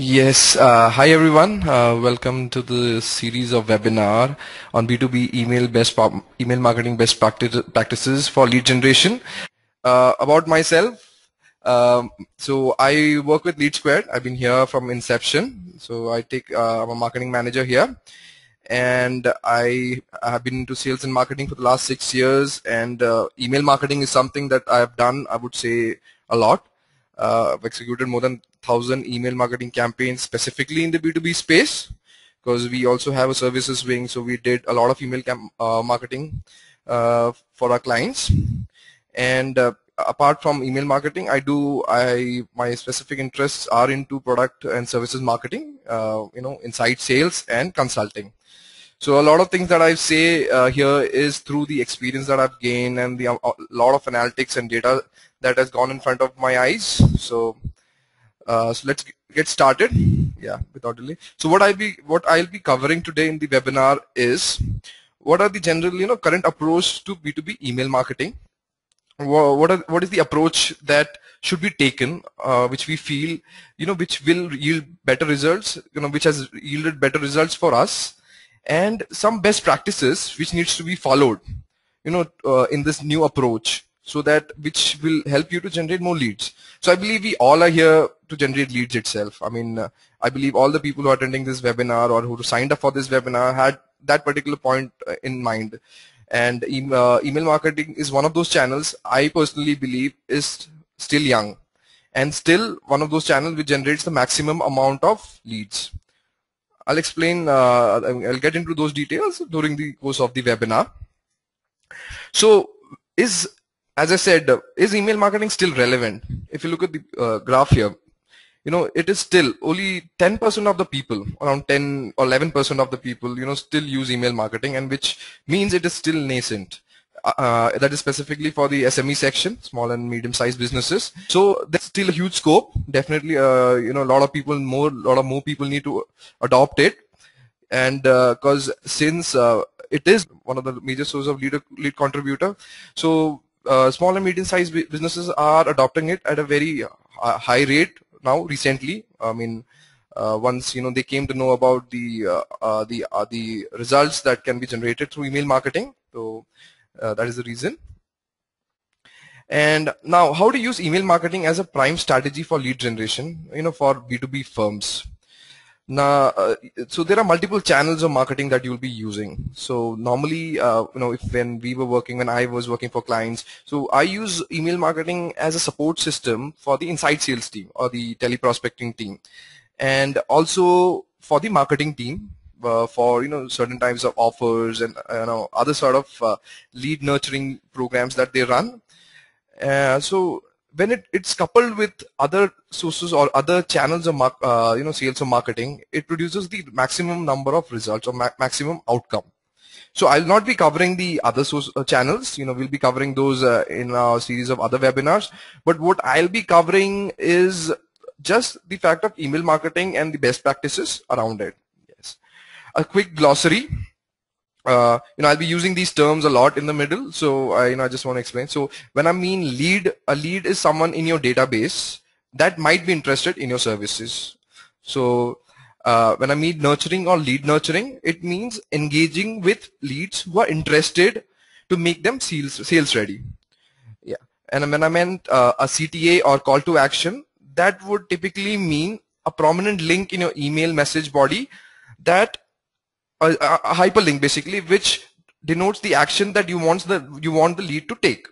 Yes, hi everyone. Welcome to the series of webinar on B2B email marketing practices for lead generation. About myself, so I work with Lead Squared. I've been here from inception. So I'm a marketing manager here, and I have been into sales and marketing for the last 6 years. And email marketing is something that I have done, I would say, a lot. I've executed more than 1,000 email marketing campaigns specifically in the B2B space, because we also have a services wing. So we did a lot of marketing for our clients. And apart from email marketing, my specific interests are into product and services marketing, inside sales and consulting. So a lot of things that I say here is through the experience that I've gained and the lot of analytics and data that has gone in front of my eyes. So let's get started. Yeah, without delay. So what I'll be covering today in the webinar is what are the general current approach to B2B email marketing. What is the approach that should be taken, which we feel which will yield better results, which has yielded better results for us, and some best practices which needs to be followed in this new approach, so that which will help you to generate more leads. So I believe we all are here to generate leads itself. I mean, I believe all the people who are attending this webinar or who signed up for this webinar had that particular point in mind. And email marketing is one of those channels I personally believe is still young and still one of those channels which generates the maximum amount of leads. I'll explain, I'll get into those details during the course of the webinar. So as I said, is email marketing still relevant? If you look at the graph here, it is still only 10% of the people, around 10 or 11% of the people, still use email marketing, and which means it is still nascent. That is specifically for the SME section, small and medium-sized businesses. So there's still a huge scope. Definitely, a lot of more people need to adopt it, and because since it is one of the major sources of lead contributor, so small and medium-sized businesses are adopting it at a very high rate now recently. I mean, once they came to know about the results that can be generated through email marketing. So that is the reason. And now, how to use email marketing as a prime strategy for lead generation, for B2B firms. Now, so there are multiple channels of marketing that you'll be using. So normally, when I was working for clients, so I use email marketing as a support system for the inside sales team or the teleprospecting team, and also for the marketing team for certain types of offers and other sort of lead nurturing programs that they run. So when it's coupled with other sources or other channels of sales or marketing, it produces the maximum number of results or maximum outcome. So I'll not be covering the other channels. We'll be covering those in our series of other webinars. But what I'll be covering is just the fact of email marketing and the best practices around it. Yes, a quick glossary. I'll be using these terms a lot in the middle, so I just want to explain. So when I mean lead, a lead is someone in your database that might be interested in your services. So when I mean nurturing or lead nurturing, it means engaging with leads who are interested to make them sales ready. Yeah, and when I meant a CTA or call to action, that would typically mean a prominent link in your email message body, that a hyperlink basically, which denotes the action that you want the lead to take.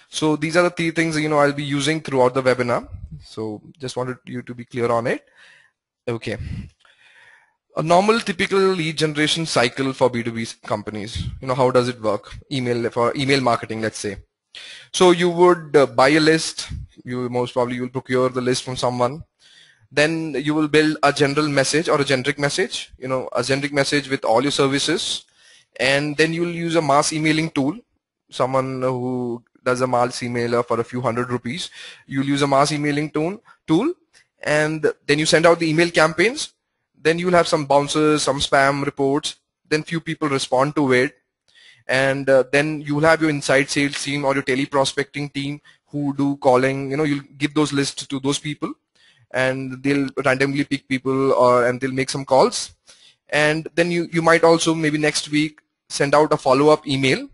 So these are the three things I'll be using throughout the webinar. So just wanted you to be clear on it. Okay. A normal typical lead generation cycle for B2B companies. How does it work? For email marketing, let's say. So you would buy a list. You will procure the list from someone. Then you will build a general message or a generic message, a generic message with all your services. And then you'll use a mass emailing tool. Someone who does a mass emailer for a few ₹100, you'll use a mass emailing tool. And then you send out the email campaigns. Then you'll have some bounces, some spam reports. Then few people respond to it. And then you'll have your inside sales team or your teleprospecting team who do calling. You'll give those lists to those people. and they'll randomly pick people, and they'll make some calls. And then you might also maybe next week send out a follow-up email.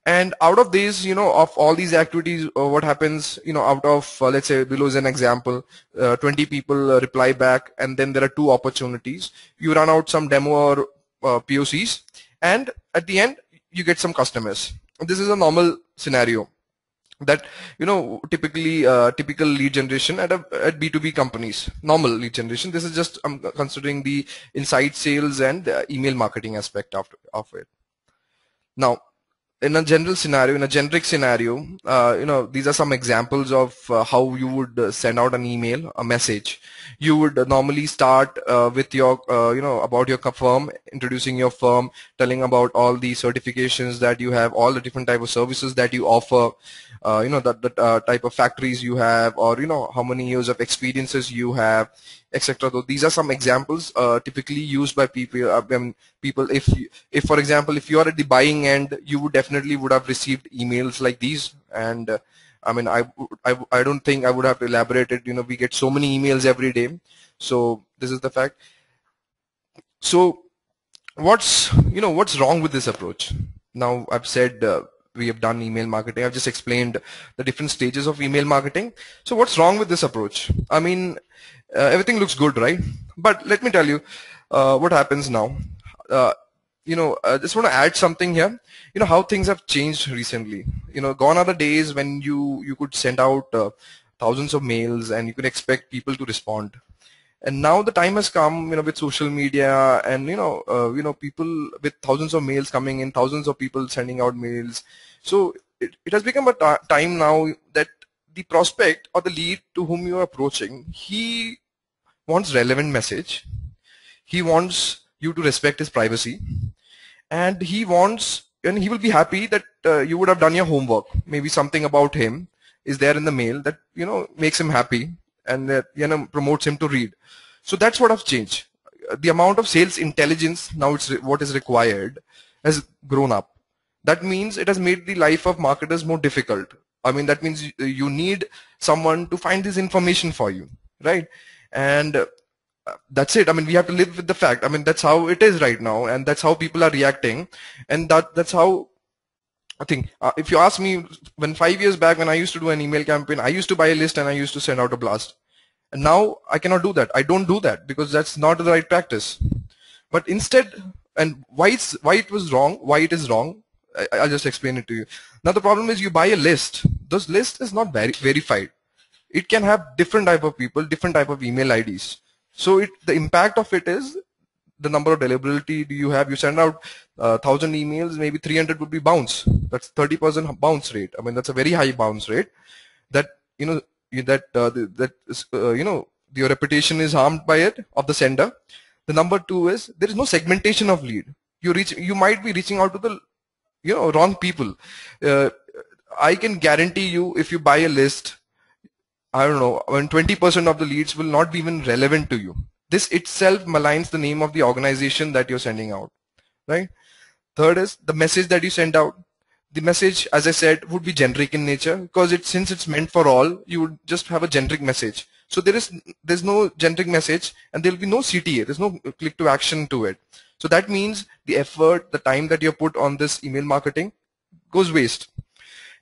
And out of these, of all these activities, what happens, out of, let's say below is an example, 20 people reply back, and then there are 2 opportunities. You run out some demo or POCs, and at the end, you get some customers. This is a normal scenario that, typically, typical lead generation at B2B companies, normal lead generation. This is just, I'm considering the inside sales and email marketing aspect of it. Now, in a general scenario, in a generic scenario, these are some examples of how you would send out an email, a message. You would normally start with your, about your firm, introducing your firm, telling about all the certifications that you have, all the different type of services that you offer, the type of factories you have, or, how many years of experiences you have, etc. So these are some examples typically used by people. People, if for example, if you are at the buying end, you would definitely would have received emails like these. And I mean, I don't think I would have to elaborate it. We get so many emails every day. So this is the fact. So what's wrong with this approach? Now I've said we have done email marketing. I've just explained the different stages of email marketing. So what's wrong with this approach? I mean, everything looks good, right? But let me tell you what happens now. I just want to add something here. How things have changed recently. Gone are the days when you could send out thousands of mails and you could expect people to respond. And now the time has come, with social media and people with thousands of mails coming in, thousands of people sending out mails. So it has become a time now that the prospect or the lead to whom you are approaching, he wants relevant message. He wants you to respect his privacy, and he will be happy that you would have done your homework. Maybe something about him is there in the mail that makes him happy and that promotes him to read. So that's what has changed. The amount of sales intelligence now, it's what is required, has grown up. That means it has made the life of marketers more difficult. I mean, that means you need someone to find this information for you, right? And that's it. I mean, we have to live with the fact. I mean, that's how it is right now, and that's how people are reacting, and that's how I think. If you ask me, when 5 years back, when I used to do an email campaign, I used to buy a list and I used to send out a blast. And now I cannot do that. I don't do that because that's not the right practice. But instead, and why it was wrong, why it is wrong, I'll just explain it to you. Now the problem is you buy a list. This list is not verified. It can have different type of people, different type of email IDs. So the impact of it is the number of deliverability you have. You send out 1,000 emails, maybe 300 would be bounce. That's 30% bounce rate. I mean, that's a very high bounce rate. That your reputation is harmed by it, of the sender. The number 2 is there is no segmentation of lead. You might be reaching out to the wrong people. I can guarantee you, if you buy a list, I don't know, when 20% of the leads will not be even relevant to you. This itself maligns the name of the organization that you're sending out, right? Third is the message that you send out. The message, as I said, would be generic in nature, because since it's meant for all, you would just have a generic message. So there's no generic message, and there'll be no CTA. There's no click to action to it. So that means the effort, the time that you put on this email marketing goes waste.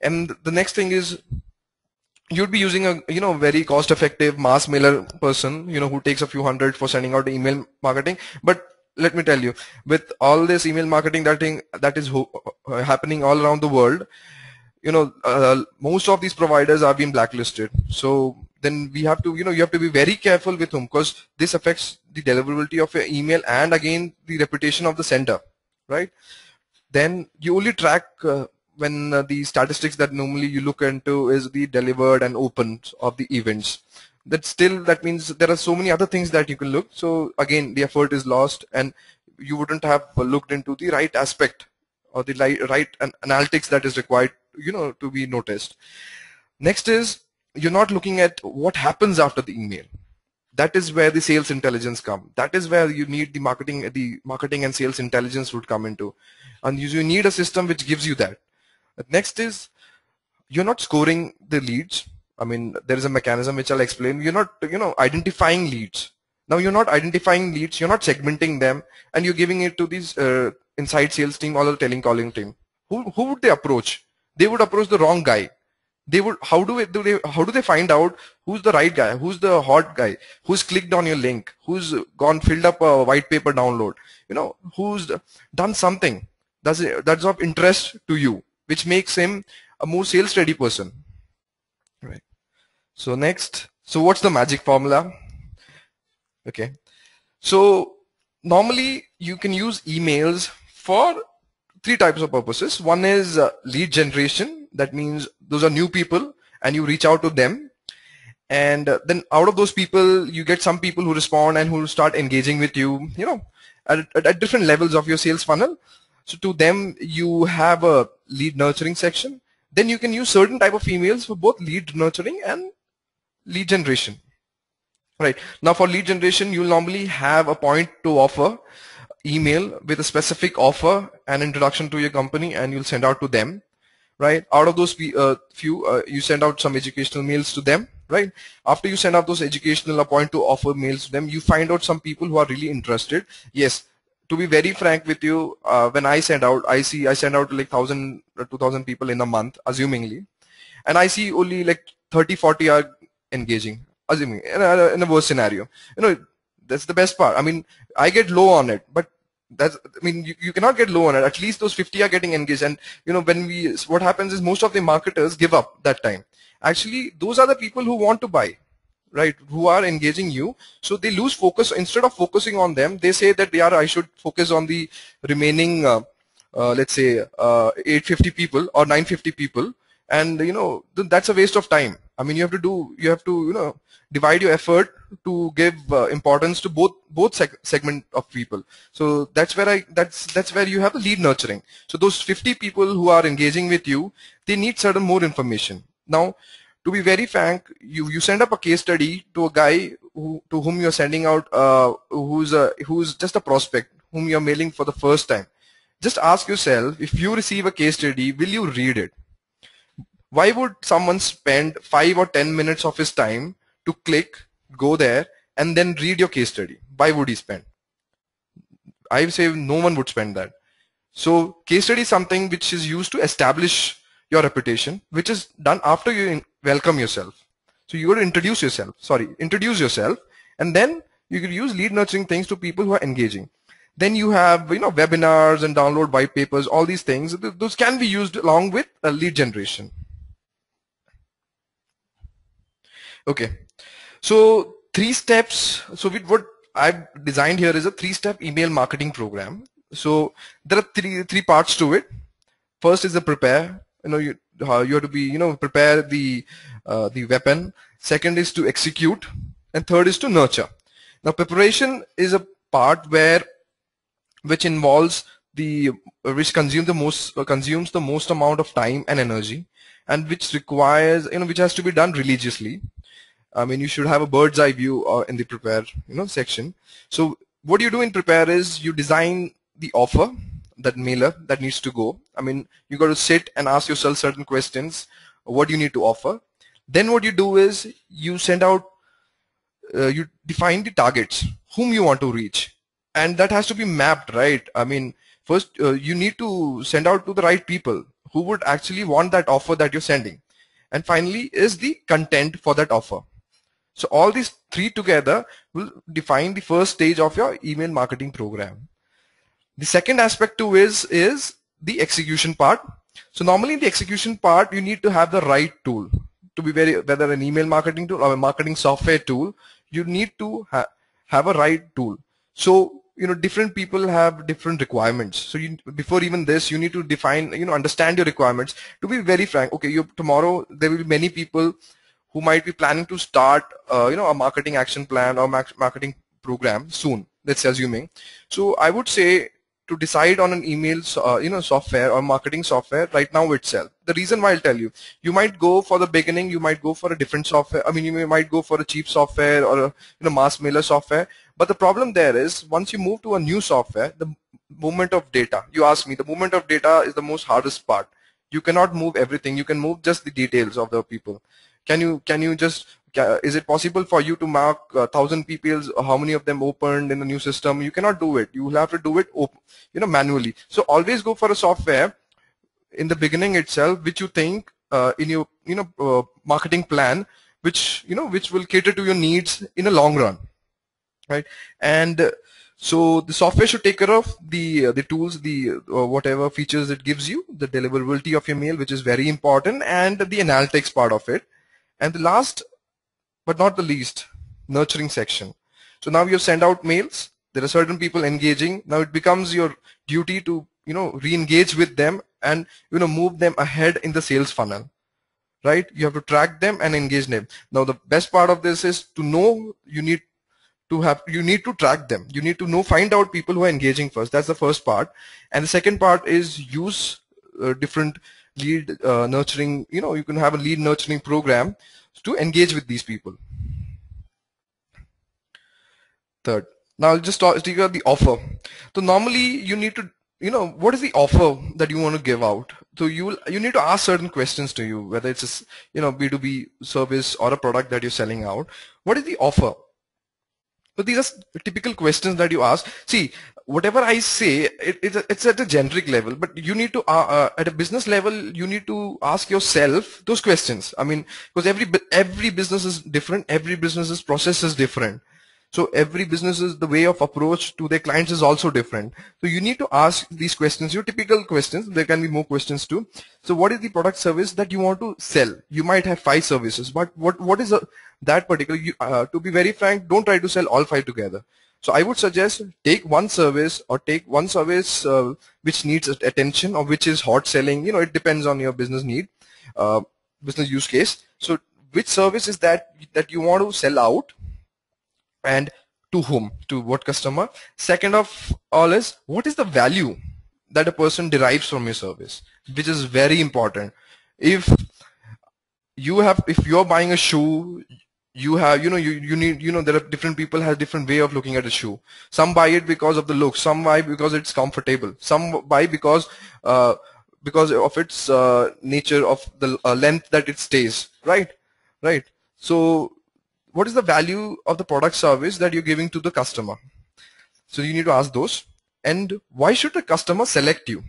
And the next thing is, you'd be using a very cost-effective mass mailer person, who takes a few hundred for sending out email marketing. But let me tell you, with all this email marketing that is happening all around the world, most of these providers are being blacklisted. So then we have to, you have to be very careful with whom, because this affects the deliverability of your email and again the reputation of the sender, right? Then you only track when the statistics that normally you look into is the delivered and opened of the events. That means there are so many other things that you can look. So again, the effort is lost, and you wouldn't have looked into the right aspect or the right analytics that is required, to be noticed. Next is, you're not looking at what happens after the email. That is where the sales intelligence come. That is where you need the marketing and sales intelligence would come into, and you need a system which gives you that. Next is, you're not scoring the leads. I mean, there is a mechanism which I'll explain. You're not, identifying leads. Now you're not identifying leads, you're not segmenting them, and you're giving it to these inside sales team or the telecalling team. Who would they approach? They would approach the wrong guy. They would, how do they find out who's the right guy, who's the hot guy, who's clicked on your link, who's gone filled up a white paper download, who's done something that's of interest to you, which makes him a more sales ready person, right? So next, so what's the magic formula? Okay, so normally you can use emails for three types of purposes. One is lead generation. That means those are new people and you reach out to them, and then out of those people you get some people who respond and who start engaging with you, at different levels of your sales funnel. So to them you have a lead nurturing section. Then you can use certain type of emails for both lead nurturing and lead generation. Right. Now for lead generation, you'll normally have a point to offer email with a specific offer and introduction to your company, and you'll send out to them. Right. Out of those few, you send out some educational mails to them. Right. After you send out those educational point to offer mails to them, you find out some people who are really interested. Yes. To be very frank with you, when I send out, I send out to like 1,000 or 2,000 people in a month, assumingly, and I see only like 30-40 are engaging. Assuming in a worst scenario, that's the best part. I mean, I get low on it, but you cannot get low on it. At least those 50 are getting engaged, and what happens is most of the marketers give up that time. Actually, those are the people who want to buy, right? Who are engaging you, so they lose focus. Instead of focusing on them, they say that I should focus on the remaining, let's say 850 people or 950 people, and that's a waste of time. I mean, you have to divide your effort to give importance to both segment of people. So that's where you have the lead nurturing. So those 50 people who are engaging with you, they need certain more information. Now, to be very frank, you send up a case study to a guy to whom you're sending out, who's just a prospect whom you're mailing for the first time. Just ask yourself, if you receive a case study, will you read it? Why would someone spend 5 or 10 minutes of his time to click, go there, and then read your case study? Why would he spend? I say no one would spend that. So case study is something which is used to establish your reputation, which is done after you welcome yourself. So you got to introduce yourself, and then you could use lead nurturing things to people who are engaging. Then you have webinars and download white papers, all these things. Those can be used along with lead generation. Okay, so 3 steps. So with what I've designed here is a 3-step email marketing program. So there are three parts to it. First is the prepare. You have to be prepare the weapon. Second is to execute, and third is to nurture. Now preparation is a part which involves which consumes the most amount of time and energy, and which requires which has to be done religiously. I mean, you should have a bird's eye view in the prepare section. So what you do in prepare is you design the offer, that mailer that needs to go. I mean, you got to sit and ask yourself certain questions, what you need to offer. Then what you do is you send out, you define the targets, whom you want to reach, and that has to be mapped, right? I mean, first you need to send out to the right people who would actually want that offer that you're sending. And finally is the content for that offer. So all these 3 together will define the first stage of your email marketing program. The second aspect too is the execution part. So normally in the execution part, you need to have the right tool. To be whether an email marketing tool or a marketing software tool, you need to have a right tool. So different people have different requirements. So before even this, you need to define, understand your requirements. To be very frank, okay, tomorrow there will be many people who might be planning to start, a marketing action plan or marketing program soon. Let's say, assuming. So I would say to decide on an email, software or marketing software right now itself. The reason why I'll tell you, you might go for the beginning, you might go for a different software. I mean, you might go for a cheap software or a mass mailer software. But the problem there is once you move to a new software, the movement of data, you ask me, the movement of data is the most hardest part. You cannot move everything. You can move just the details of the people. Can you just is it possible for you to mark 1,000 people, how many of them opened in the new system? You cannot do it. You will have to do it manually. So always go for a software in the beginning itself which you think in your marketing plan, which will cater to your needs in a long run, right? And so the software should take care of the tools, the whatever features it gives you, the deliverability of your mail, which is very important, and the analytics part of it. And the last but not the least, nurturing section. So now you send out mails, there are certain people engaging. Now it becomes your duty to re-engage with them and move them ahead in the sales funnel, right? You have to track them and engage them. Now the best part of this is to know you need to track them. You need to find out people who are engaging first. That's the first part. And the second part is use different lead nurturing. You can have a lead nurturing program to engage with these people. Third, now I'll just talk about the offer. So normally you need to, what is the offer that you want to give out? So you need to ask certain questions to you, whether it's a B2B service or a product that you're selling out. What is the offer? So these are typical questions that you ask. See, whatever I say, it's at a generic level, but you need to, at a business level, you need to ask yourself those questions. I mean, because every business is different, every business's process is different. So every business's the way of approach to their clients is also different. So you need to ask these questions, your typical questions. There can be more questions too. So what is the product service that you want to sell? You might have 5 services, but what is that particular? To be very frank, don't try to sell all 5 together. So I would suggest take one service or take one service which needs attention or which is hot selling. It depends on your business need, business use case. So which service is that you want to sell out? And to whom, to what customer? Second of all is, what is the value that a person derives from your service, which is very important. If you're buying a shoe, you have you need there are different people have different way of looking at a shoe. Some buy it because of the look, some buy because it's comfortable, some buy because of its nature of the length that it stays, right? So what is the value of the product service that you're giving to the customer? So you need to ask those. And why should the customer select you?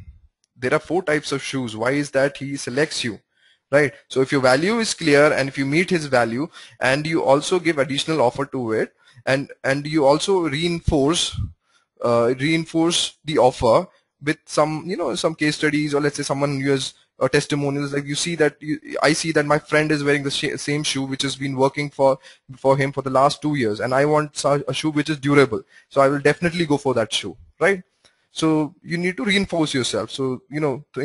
There are 4 types of shoes. Why is that he selects you, right? So if your value is clear and if you meet his value and you also give additional offer to it, and you also reinforce the offer with some some case studies, or let's say someone who has testimonials, like I see that my friend is wearing the same shoe which has been working for him for the last 2 years, and I want a shoe which is durable, so I will definitely go for that shoe, right? So you need to reinforce yourself. So in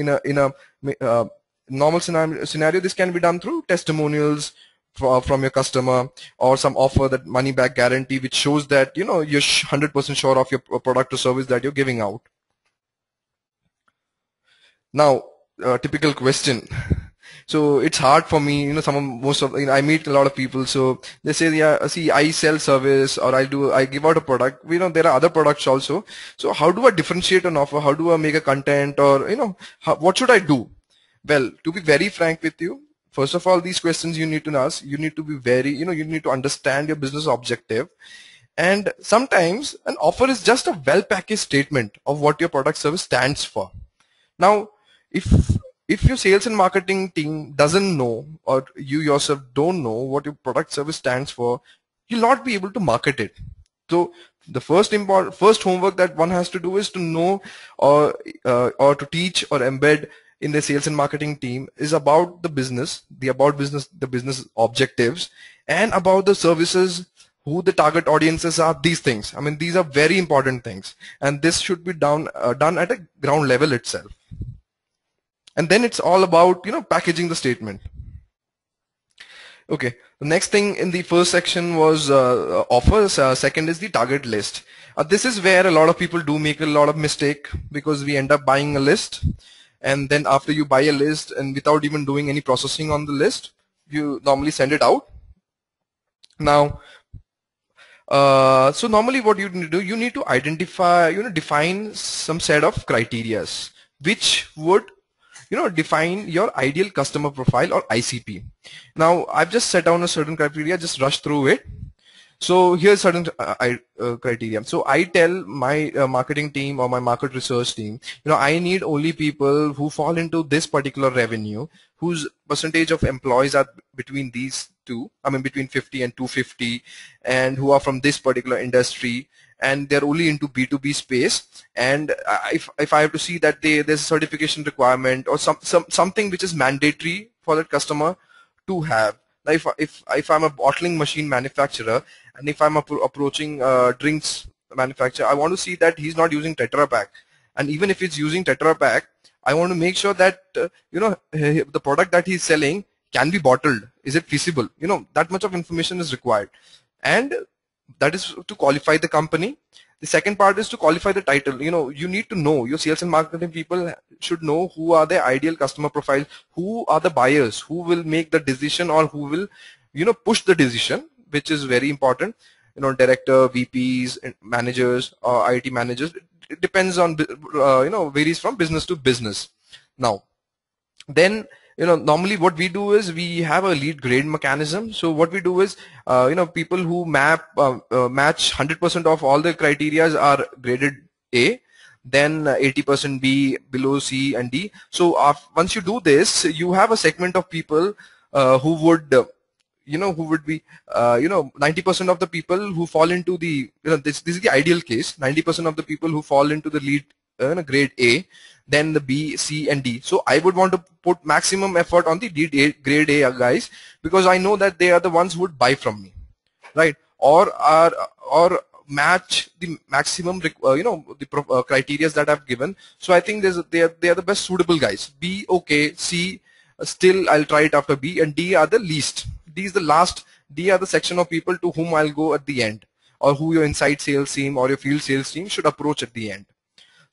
a normal scenario, this can be done through testimonials from your customer, or some offer, that money back guarantee, which shows that you're 100% sure of your product or service that you're giving out. Now, typical question. So it's hard for me, I meet a lot of people, so they say, yeah, see, I sell service, or I give out a product. There are other products also. So how do I differentiate an offer? How do I make a content, or what should I do? Well, to be very frank with you, first of all, these questions you need to ask. You need to be very, you need to understand your business objective. And sometimes an offer is just a well-packaged statement of what your product service stands for. Now, if your sales and marketing team doesn't know, or you yourself don't know what your product service stands for, you'll not be able to market it. So the first homework that one has to do is to know, or to teach or embed in the sales and marketing team, is about the business, the business objectives, and about the services, who the target audiences are, these things. I mean, these are very important things, and this should be done at a ground level itself. And then it's all about packaging the statement. Okay, the next thing in the first section was offers. Second is the target list. This is where a lot of people do make a lot of mistake, because we end up buying a list, and then after you buy a list, and without even doing any processing on the list, you normally send it out. Now, so normally what you need to do, you need to identify, define some set of criterias which would define your ideal customer profile or ICP. Now I've just set down a certain criteria, just rush through it. So here's certain criteria. So I tell my marketing team or my market research team, I need only people who fall into this particular revenue, whose percentage of employees are between these two, I mean between 50 and 250, and who are from this particular industry, and they're only into B2B space. And if I have to see that there's a certification requirement or something which is mandatory for that customer to have. Now, if I'm a bottling machine manufacturer, and if I'm approaching drinks manufacturer, I want to see that he's not using Tetra Pak. And even if he's using Tetra Pak, I want to make sure that the product that he's selling can be bottled. Is it feasible? That much of information is required, and that is to qualify the company. The second part is to qualify the title. You need to know, your sales and marketing people should know who are the ideal customer profile, who are the buyers, who will make the decision, or who will, push the decision, which is very important. Director, VPs, and managers, or IT managers. It depends on, varies from business to business. Now, then, normally what we do is we have a lead grade mechanism. So what we do is, people who match 100% of all the criterias are graded A, then 80% B, below C and D. So once you do this, you have a segment of people who would who would be 90% of the people who fall into the, this is the ideal case, 90% of the people who fall into the lead grade A, then the B, C and D. So I would want to put maximum effort on the grade A guys, because I know that they are the ones who would buy from me, right? Or match the maximum criteria that I've given. So I think they are the best suitable guys. B, okay. C, still I'll try it after B, and D are the least. D is the last. D are the section of people to whom I'll go at the end, or who your inside sales team or your field sales team should approach at the end.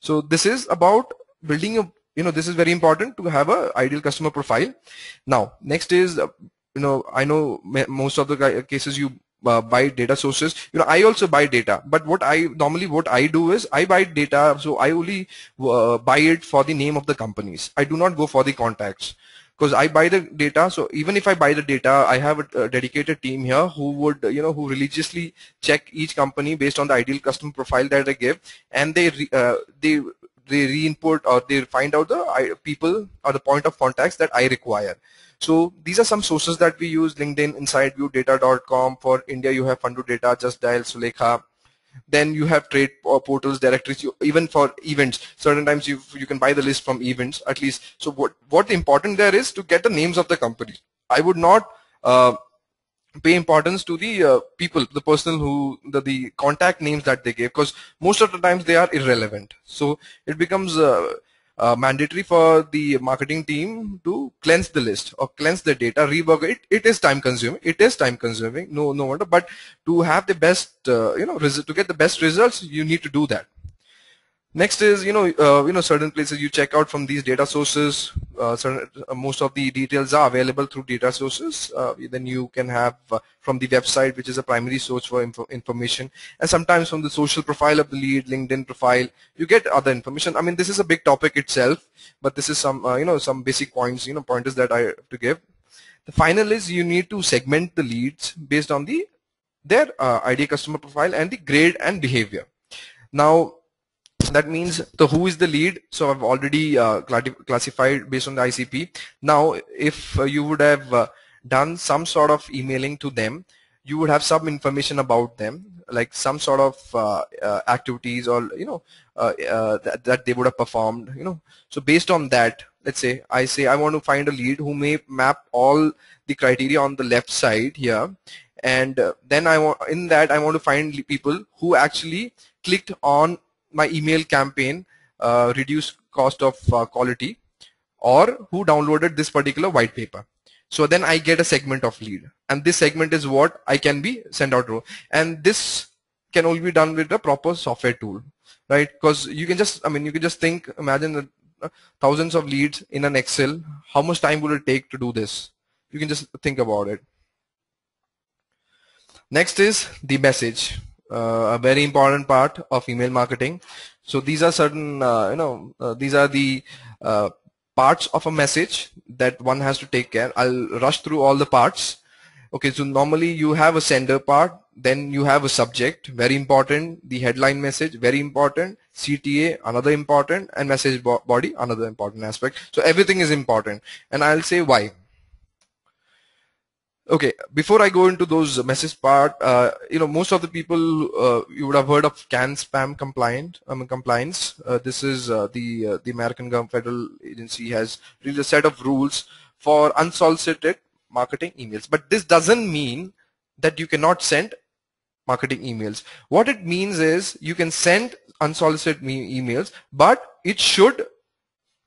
So this is about building a, this is very important to have a ideal customer profile. Now, next is, I know most of the cases you buy data sources. I also buy data, but what I do is I buy data. So I only buy it for the name of the companies. I do not go for the contacts, because I buy the data. So even if I buy the data, I have a dedicated team here who would, who religiously check each company based on the ideal customer profile that I give, and they re-input, or they find out the people or the point of contacts that I require. So these are some sources that we use: LinkedIn, InsideView, Data.com. For India, you have Fundu Data, Just Dial, Sulekha. Then you have trade portals, directories. Even for events, certain times you can buy the list from events at least. So what important there is to get the names of the company. I would not pay importance to the people, the person who the contact names that they gave, because most of the times they are irrelevant. So it becomes mandatory for the marketing team to cleanse the list or cleanse the data, rework it. It is time consuming. No wonder. But to have the best, to get the best results, you need to do that. Next is, certain places you check out from these data sources. Most of the details are available through data sources. Then you can have from the website, which is a primary source for information, and sometimes from the social profile of the lead, LinkedIn profile, you get other information. I mean, this is a big topic itself, but this is some, some basic points, pointers that I have to give. The final is you need to segment the leads based on their ideal customer profile and the grade and behavior. Now, that means who is the lead. So I've already classified based on the ICP. Now, if you would have done some sort of emailing to them, you would have some information about them, like some sort of activities, or that they would have performed. So based on that, let's say I want to find a lead who may map all the criteria on the left side here, and then I want to find people who actually clicked on my email campaign, reduce cost of quality, or who downloaded this particular white paper. So then I get a segment of lead, and this segment is what I can be sent out to. And this can only be done with a proper software tool, right? Because you can just, imagine thousands of leads in an Excel. How much time would it take to do this? You can just think about it. Next is the message. A very important part of email marketing. So these are certain, these are the parts of a message that one has to take care. I'll rush through all the parts. Okay, so normally you have a sender part, then you have a subject, very important, the headline message, very important, CTA, another important, and message body, another important aspect. So everything is important, and I'll say why. Okay, before I go into those message part, most of the people, you would have heard of CAN spam compliance. This is the American government federal agency has released a set of rules for unsolicited marketing emails. But this doesn't mean that you cannot send marketing emails. What it means is you can send unsolicited emails, but it should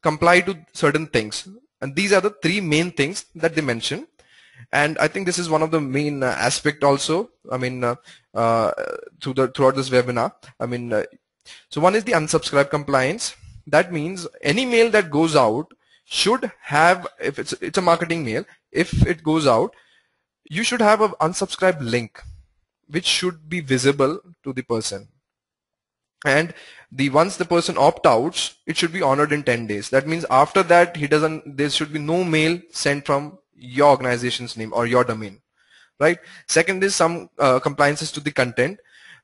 comply to certain things. And these are the three main things that they mention. And I think this is one of the main aspect also, throughout this webinar. So one is the unsubscribe compliance. That means any mail that goes out should have, if it's a marketing mail, if it goes out, you should have an unsubscribe link, which should be visible to the person. And once the person opt-outs, it should be honored in 10 days. That means after that, there should be no mail sent from your organization's name or your domain, right? Second is some compliances to the content.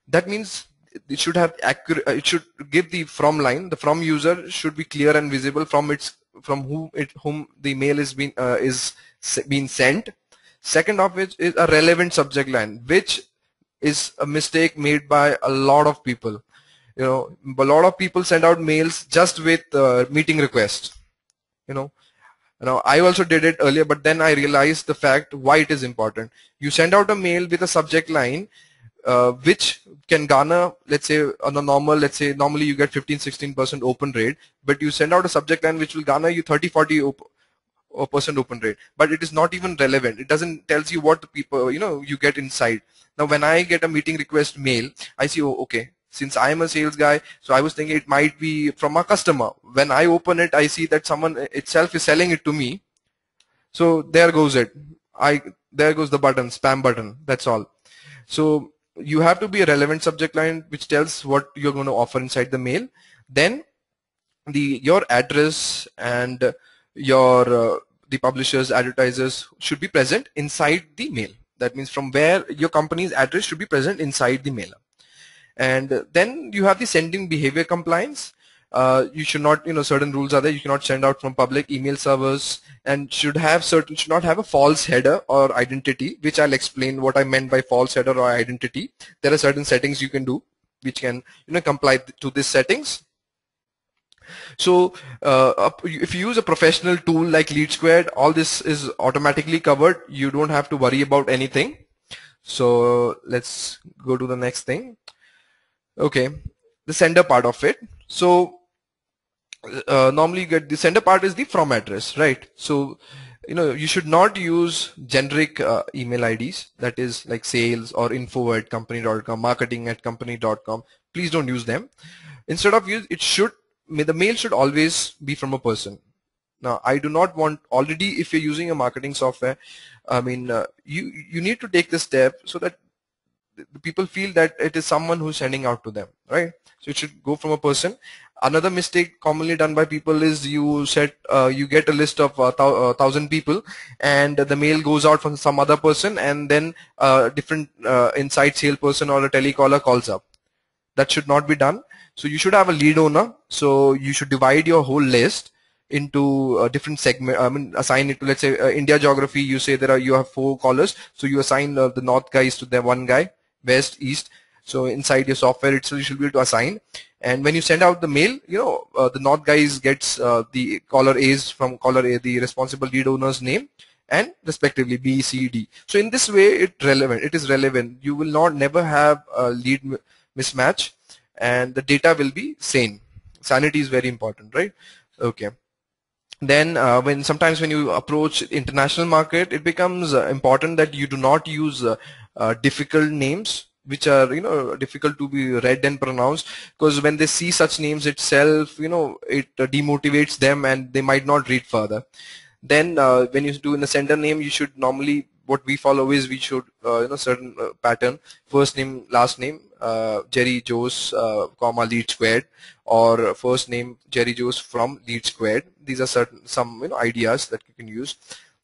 That means it should have accurate. It should give the from line. The from user should be clear and visible from whom the mail is being sent. Second of which is a relevant subject line, which is a mistake made by a lot of people. A lot of people send out mails just with meeting request. Now, I also did it earlier, but then I realized the fact why it is important. You send out a mail with a subject line, which can garner, let's say, on a normally you get 15-16% open rate, but you send out a subject line which will garner you 30-40% open rate, but it is not even relevant. It doesn't tells you what the people, you get inside. Now, when I get a meeting request mail, I see, oh, okay. Since I am a sales guy, so I was thinking it might be from a customer. When I open it, I see that someone itself is selling it to me. So there goes it. There goes the button, spam button. That's all. So you have to be a relevant subject line which tells what you're going to offer inside the mail. Then your address and the publishers, advertisers should be present inside the mail. That means from where your company's address should be present inside the mailer. And then you have the sending behavior compliance. You should not, certain rules are there. You cannot send out from public email servers, and should not have a false header or identity, which I'll explain what I meant by false header or identity. There are certain settings you can do which can, comply to these settings. So if you use a professional tool like LeadSquared, all this is automatically covered. You don't have to worry about anything. So let's go to the next thing. Okay, the sender part of it. So normally you get the sender part is the from address, right? So you should not use generic email IDs, that is like sales or info@company.com, marketing@company.com. Please don't use them. Instead of the mail should always be from a person. Now, I do not want, already if you're using a marketing software, you need to take this step so that the people feel that it is someone who's sending out to them, right? So it should go from a person. Another mistake commonly done by people is you get a list of 1,000 people, and the mail goes out from some other person, and then a different inside salesperson or a telecaller calls up. That should not be done. So you should have a lead owner. So you should divide your whole list into a different segment. Assign it to, let's say, India geography. You say you have 4 callers, so you assign the north guys to the one guy, west, east. So inside your software itself, you should be able to assign. And when you send out the mail, the north guys gets the caller A's from caller A, the responsible lead owner's name, and respectively B, C, D. So in this way, it is relevant. You will never have a lead mismatch, and the data will be sane. Sanity is very important, right? Okay. Then sometimes when you approach international market, it becomes important that you do not use difficult names which are difficult to be read and pronounced, because when they see such names itself, it demotivates them and they might not read further. Then when you do in the sender name, you should normally, what we follow is we should certain pattern, first name last name, Jerry Joes comma lead squared, or first name Jerry Joes from lead squared. These are some ideas that you can use.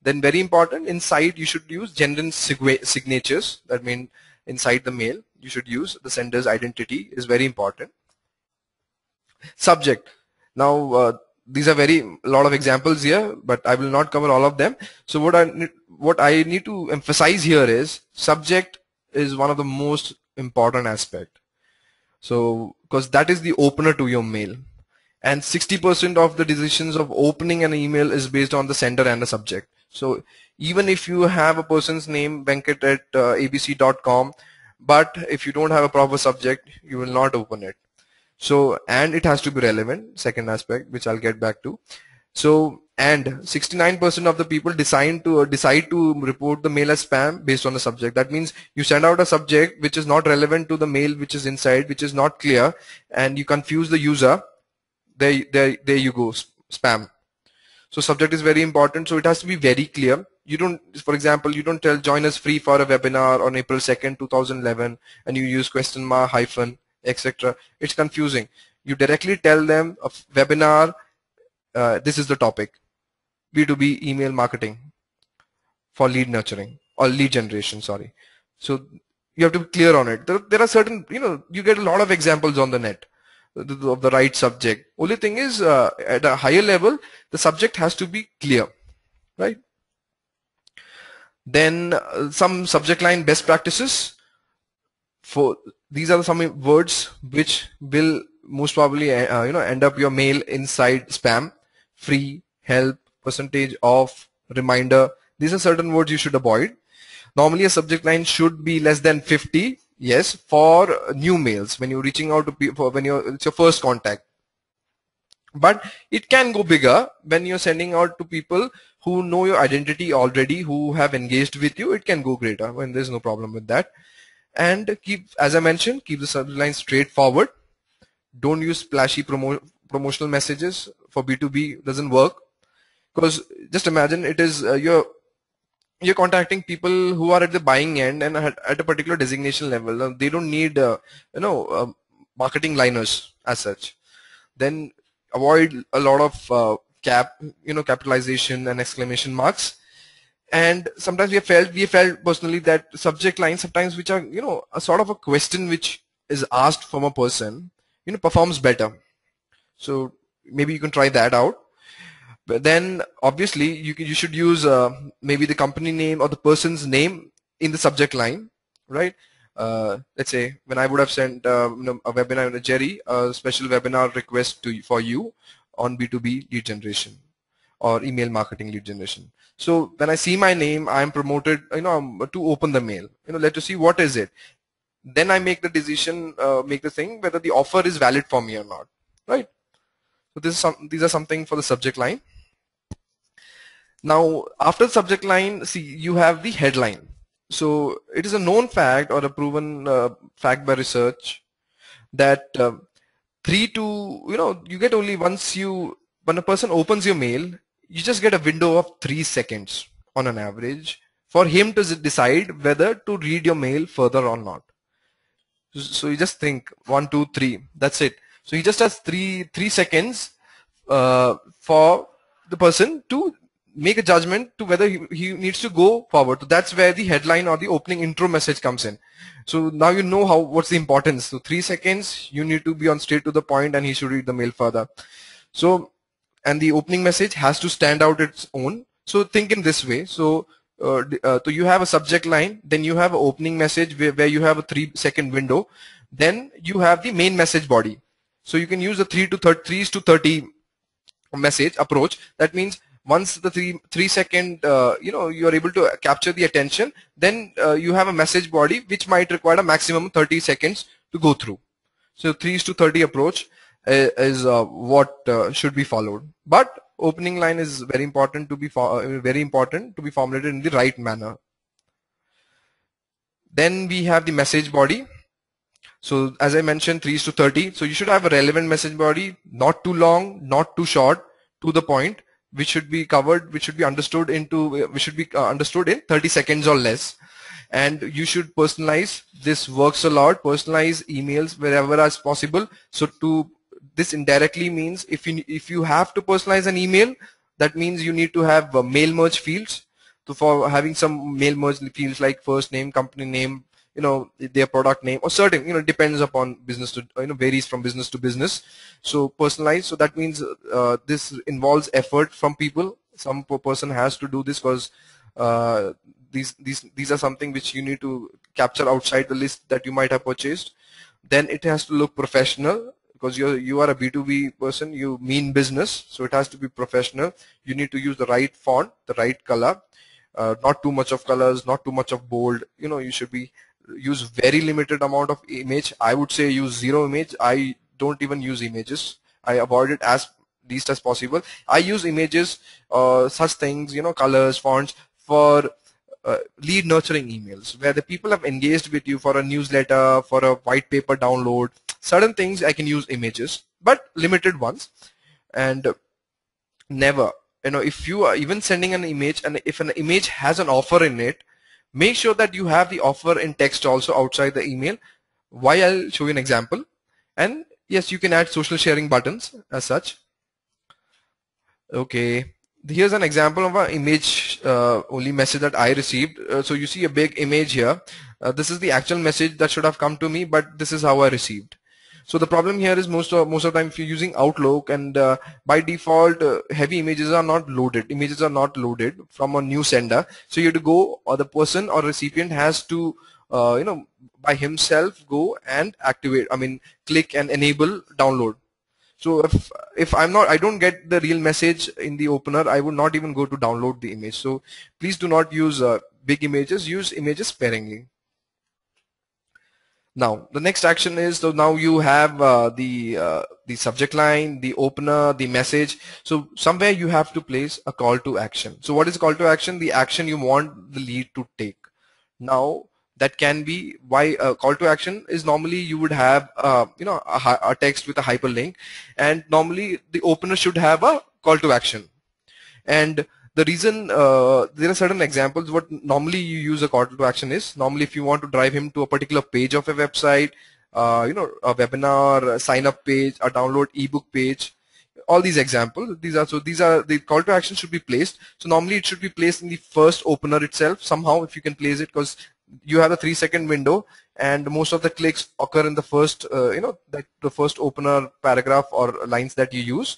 Then very important, inside you should use genuine signatures. That means inside the mail you should use the sender's identity is very important. Subject. Now these are a lot of examples here, but I will not cover all of them. So what I need to emphasize here is subject is one of the most important aspect. So because that is the opener to your mail, and 60% of the decisions of opening an email is based on the sender and the subject. So even if you have a person's name Venkat at abc.com, but if you don't have a proper subject, you will not open it. So, and it has to be relevant, second aspect, which I'll get back to. So, and 69% of the people decide to report the mail as spam based on the subject. That means you send out a subject which is not relevant to the mail which is inside, which is not clear, and you confuse the user. There you go, spam. So subject is very important. So it has to be very clear. You don't, for example, you don't tell join us free for a webinar on April 2nd, 2011, and you use question mark, hyphen, etc. It's confusing. You directly tell them a webinar, this is the topic, B2B email marketing for lead nurturing or lead generation, sorry. So you have to be clear on it. There are certain, you get a lot of examples on the net of the right subject. Only thing is at a higher level, the subject has to be clear, right? Then some subject line best practices. For these are some words which will most probably end up your mail inside spam: free, help, percentage off, reminder. These are certain words you should avoid. Normally a subject line should be less than 50, yes, for new mails when you're reaching out to people, it's your first contact. But it can go bigger when you're sending out to people who know your identity already, who have engaged with you. It can go greater when there's no problem with that. And as I mentioned, keep the subject line straightforward. Don't use splashy promotional messages. For B2B, doesn't work, because just imagine it is you're contacting people who are at the buying end and at a particular designation level. They don't need marketing liners as such. Then avoid a lot of capitalization and exclamation marks. And sometimes we have felt personally that subject lines sometimes which are a sort of a question which is asked from a person performs better. So maybe you can try that out. But then obviously you should use maybe the company name or the person's name in the subject line, right? Let's say when I would have sent a webinar to Jerry, a special webinar request for you on B2B lead generation or email marketing lead generation. So when I see my name, I am promoted, to open the mail. Let us see what is it. Then I make the decision, make the thing whether the offer is valid for me or not, right? So these are something for the subject line. Now after the subject line, see, you have the headline. So it is a known fact or a proven fact by research that you get only when a person opens your mail, you just get a window of 3 seconds on an average for him to decide whether to read your mail further or not. So you just think 1, 2, 3, that's it. So he just has 3 seconds for the person to make a judgment to whether he needs to go forward. So that's where the headline or the opening intro message comes in. So now you know what's the importance. So 3 seconds, you need to be on straight to the point and he should read the mail further. So, and the opening message has to stand out its own. So think in this way. So you have a subject line, then you have an opening message where you have a 3-second window, then you have the main message body. So you can use the 3 to 30 message approach. That means once the 3 second you are able to capture the attention, then you have a message body which might require a maximum 30 seconds to go through. So 3 to 30 approach is what should be followed. But opening line is very important to be formulated in the right manner. Then we have the message body. So as I mentioned, 3 to 30. So you should have a relevant message body, not too long, not too short, to the point. which should be covered, which should be understood into, which should be understood in 30 seconds or less. And you should personalize. This works a lot. Personalize emails wherever as possible. So to this indirectly means if you have to personalize an email, that means you need to have mail merge fields. So for having some mail merge fields like first name, company name, their product name, or certain, depends upon business to, varies from business to business. So personalize. So that means this involves effort from people. Some person has to do this because uh, these are something which you need to capture outside the list that you might have purchased. Then it has to look professional, because you are a B2B person, you mean business, so it has to be professional. You need to use the right font, the right color, not too much of colors, not too much of bold. You should be use very limited amount of image. I would say use zero image. I don't even use images. I avoid it as least as possible. I use images, such things, colors, fonts, for lead nurturing emails where the people have engaged with you for a newsletter, for a white paper download. Certain things I can use images, but limited ones. And never, if you are even sending an image, and if an image has an offer in it, make sure that you have the offer in text also outside the email. Why? I'll show you an example. And yes, you can add social sharing buttons as such. Okay, here's an example of an image only message that I received. So you see a big image here. This is the actual message that should have come to me, but this is how I received. So the problem here is most of the time if you're using Outlook, and by default heavy images are not loaded. Images are not loaded from a new sender. So you have to go, or the person or recipient has to by himself go and activate. I mean, click and enable download. So if I don't get the real message in the opener, I would not even go to download the image. So please do not use big images. Use images sparingly. Now the next action is, so now you have the subject line, the opener, the message. So somewhere you have to place a call to action. So what is call to action? The action you want the lead to take. Now that can be, why a call to action is, normally you would have a text with a hyperlink, and normally the opener should have a call to action. And the reason, there are certain examples what normally you use a call to action is, normally if you want to drive him to a particular page of a website, a webinar, a sign up page, a download ebook page, all these examples, these are the call to action should be placed. So normally it should be placed in the first opener itself somehow, if you can place it, because you have a 3-second window, and most of the clicks occur in the first the first opener paragraph or lines that you use.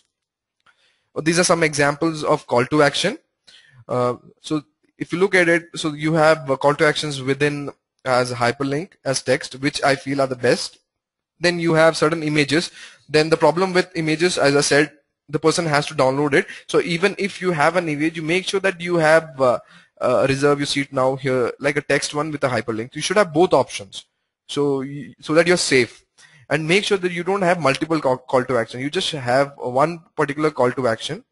These are some examples of call to action. So if you look at it, so you have call to actions within as hyperlink, as text, which I feel are the best. Then you have certain images. Then the problem with images, as I said, the person has to download it. So even if you have an image, you make sure that you have reserve your seat now here, like a text one with a hyperlink. You should have both options, so that you're safe. And make sure that you don't have multiple call to action. You just have one particular call to action,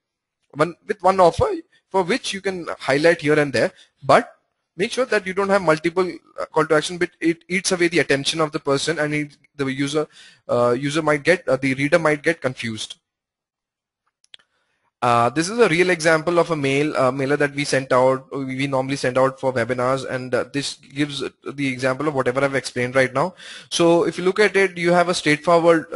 with one offer, for which you can highlight here and there, but make sure that you don't have multiple call to action, but it eats away the attention of the person, and the user might get, the reader might get confused. This is a real example of a mailer that we sent out. We normally send out for webinars, and this gives the example of whatever I've explained right now. So if you look at it, you have a straightforward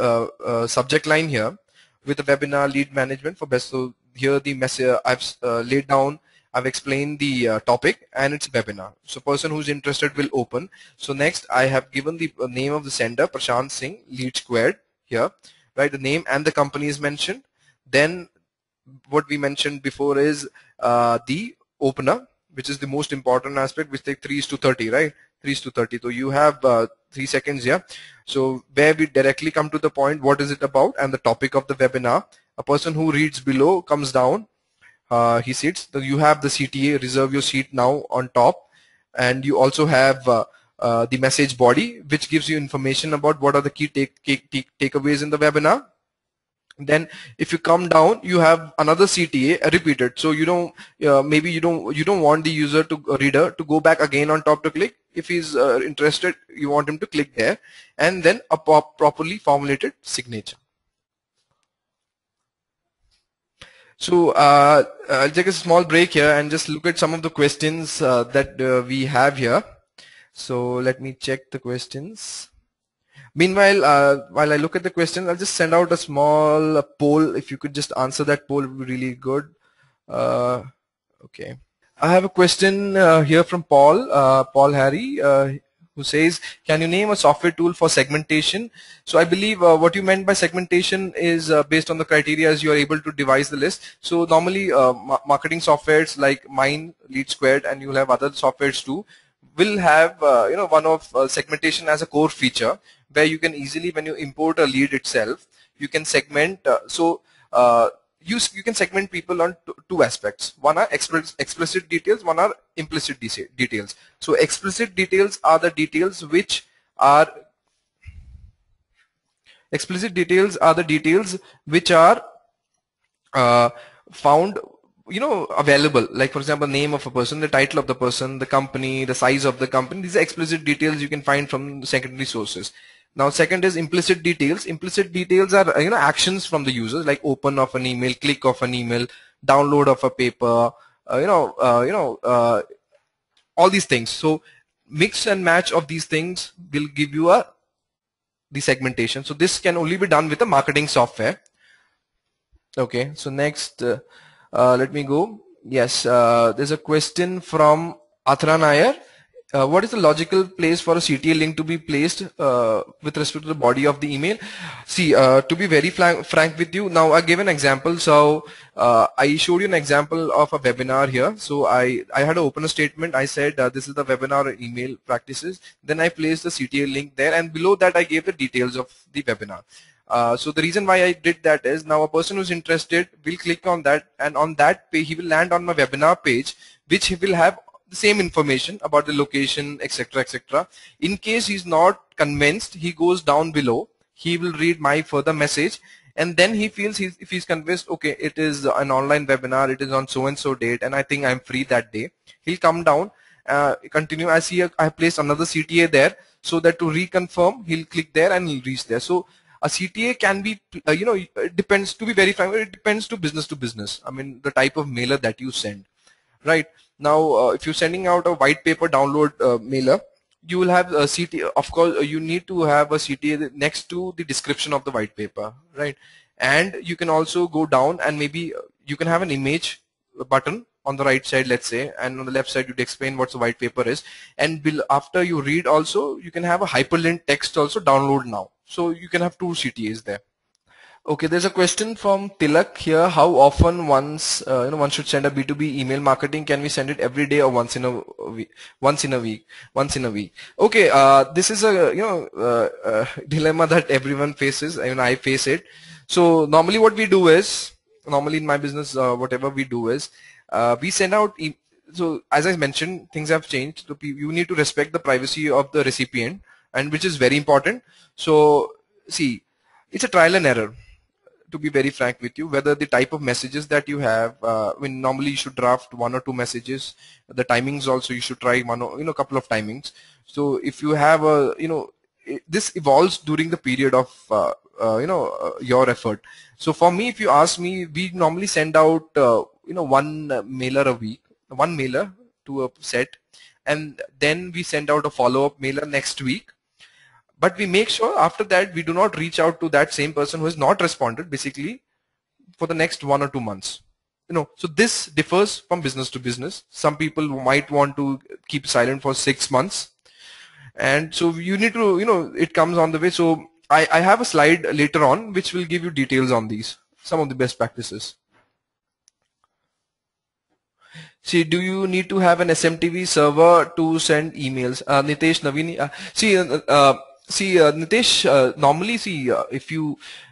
subject line here with a webinar lead management for best. So here the message I've laid down, I've explained the topic, and it's webinar. So person who's interested will open. So next I have given the name of the sender, Prashant Singh, lead squared here, right? The name and the company is mentioned. Then what we mentioned before is the opener, which is the most important aspect, which take 3:30, right? 3:30. So you have 3 seconds here. So where we directly come to the point, what is it about, and the topic of the webinar. A person who reads below comes down, he sits. So you have the CTA, reserve your seat now, on top, and you also have the message body, which gives you information about what are the key takeaways in the webinar. Then if you come down, you have another CTA repeated. So you don't maybe you don't want the user to reader to go back again on top to click. If he's interested, you want him to click there, and then a properly formulated signature. So I'll take a small break here and just look at some of the questions that we have here. So let me check the questions. Meanwhile, while I look at the questions, I'll just send out a small poll. If you could just answer that poll, it would be really good. Okay. I have a question here from Paul Harry, who says, can you name a software tool for segmentation? So I believe what you meant by segmentation is based on the criteria as you are able to devise the list. So normally marketing softwares like mine, Lead Squared, and you'll have other softwares too, will have one of segmentation as a core feature, where you can easily, when you import a lead itself, you can segment. Uh, you can segment people on two aspects. One are explicit details, one are implicit details. So explicit details are the details which are uh, found available, like for example name of a person, the title of the person, the company, the size of the company. These are explicit details you can find from secondary sources. Now second is implicit details. Implicit details are actions from the users, like open of an email, click of an email, download of a paper, all these things. So mix and match of these things will give you the segmentation. So this can only be done with a marketing software. Okay, so next, let me go. Yes, there's a question from Athra Nair. What is the logical place for a CTA link to be placed with respect to the body of the email? See, to be very frank with you, now I gave an example. So I showed you an example of a webinar here. So I had to open a statement. I said this is the webinar email practices. Then I placed the CTA link there, and below that I gave the details of the webinar. So the reason why I did that is, now a person who's interested will click on that, and on that page he will land on my webinar page, which he will have the same information about the location, etc., etc. In case he's not convinced, he goes down below, he will read my further message, and then he feels if he's convinced, okay, it is an online webinar, it is on so and so date, and I think I'm free that day, he'll come down, continue. I see I placed another CTA there, so that to reconfirm, he'll click there and he'll reach there. So a CTA can be, it depends, to be very frank, it depends to business. I mean, the type of mailer that you send, right? Now, if you're sending out a white paper download mailer, you will have a CTA. Of course, you need to have a CTA next to the description of the white paper, right? And you can also go down and maybe you can have an image button on the right side, let's say, and on the left side you'd explain what the white paper is. And after you read also, you can have a hyperlink text also, download now. So you can have two CTAs there. Okay, there's a question from Tilak here. How often one should send a B2B email marketing? Can we send it every day or once in a week? Once in a week. Okay, this is a dilemma that everyone faces. I mean, I face it. So normally what we do is, normally in my business, whatever we do is, we send out. So as I mentioned, things have changed. So you need to respect the privacy of the recipient, and which is very important. So see, it's a trial and error, to be very frank with you, whether the type of messages that you have, when normally you should draft one or two messages, the timings also you should try one or couple of timings. So if you have a this evolves during the period of your effort. So for me, if you ask me, we normally send out one mailer a week, one mailer to a set, and then we send out a follow-up mailer next week. But we make sure after that we do not reach out to that same person who has not responded basically for the next 1 or 2 months. So this differs from business to business. Some people might want to keep silent for 6 months, and so you need to, it comes on the way. So I have a slide later on which will give you details on these, some of the best practices. See, do you need to have an SMTP server to send emails? Nitesh, Naveen, Nitesh, normally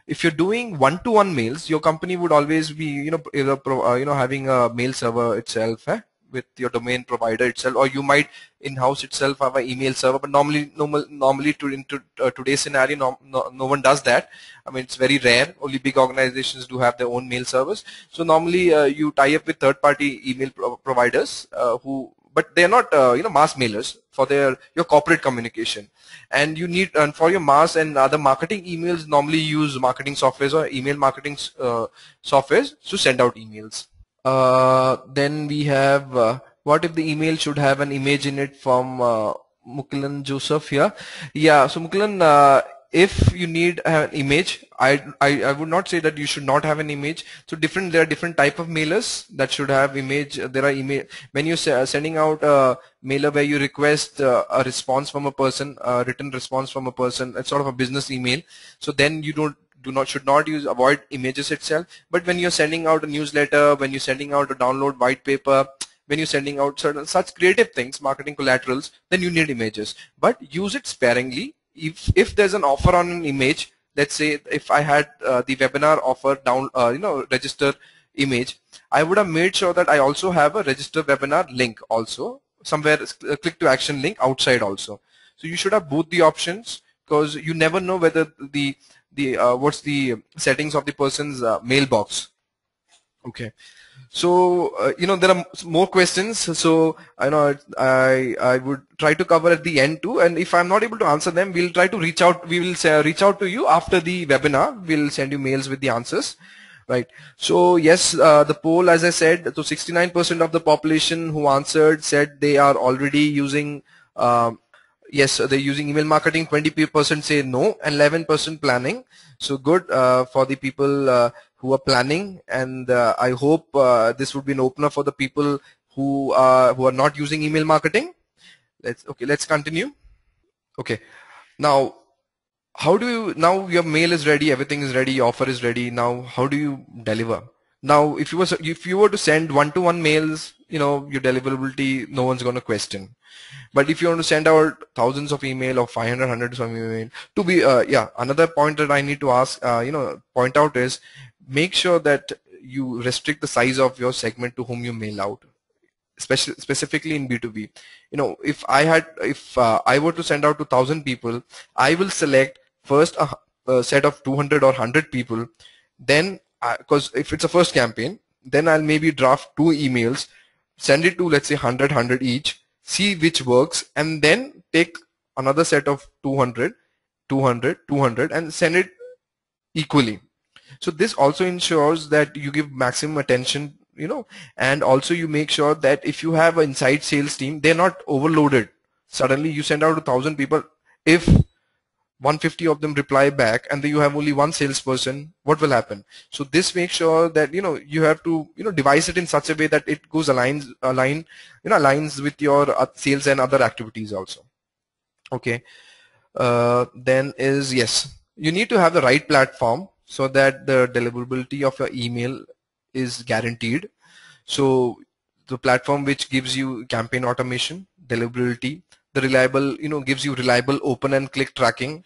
if you're doing one-to-one mails, your company would always be having a mail server itself, with your domain provider itself, or you might in-house itself have an email server. But normally in today's scenario, no one does that. I mean, it's very rare. Only big organizations do have their own mail servers. So normally you tie up with third-party email providers who but they're not mass mailers for your corporate communication. And you need, and for your mass and other marketing emails, normally use marketing softwares or email marketing softwares to send out emails. Then we have what if the email should have an image in it, from Mukilan Joseph here. Yeah, so Mukilan, if you need an image, I would not say that you should not have an image. So there are different type of mailers that should have image. There are email when you sending out a mailer where you request a response from a person, a written response from a person. It's sort of a business email. So then you should not avoid images itself. But when you're sending out a newsletter, when you're sending out a download white paper, when you're sending out certain such creative things, marketing collaterals, then you need images. But use it sparingly. If there's an offer on an image, let's say if I had the webinar offer register image, I would have made sure that I also have a register webinar link also somewhere, a click to action link outside also. So you should have both the options, because you never know whether what's the settings of the person's mailbox. Okay. So there are more questions, so I know I would try to cover at the end too, and if I'm not able to answer them, we'll try to reach out. We will reach out to you after the webinar. We'll send you mails with the answers, right? So yes, the poll, as I said, so 69% of the population who answered said they are already using yes, they're using email marketing. 20% say no, and 11% planning. So good for the people who are planning, and I hope this would be an opener for the people who are not using email marketing. Let's continue. Okay, now now your mail is ready, everything is ready, your offer is ready. Now how do you deliver? Now if you were to send one-to-one mails, your deliverability no one's going to question. But if you want to send out thousands of email or 500 hundreds of email, to be another point that I need to ask point out is, make sure that you restrict the size of your segment to whom you mail out, specifically in B2B. If I were to send out to 1,000 people, I will select first a set of 200 or 100 people. Then because if it's a first campaign, then I'll maybe draft 2 emails, send it to, let's say, 100 each, see which works, and then take another set of 200 and send it equally. So this also ensures that you give maximum attention, and also you make sure that if you have an inside sales team, they're not overloaded. Suddenly you send out 1,000 people, if 150 of them reply back and then you have only one salesperson, what will happen? So this makes sure that you have to devise it in such a way that it goes aligns with your sales and other activities also. Okay. Then is, yes, you need to have the right platform so that the deliverability of your email is guaranteed. So the platform which gives you campaign automation, deliverability, the reliable, gives you reliable open and click tracking,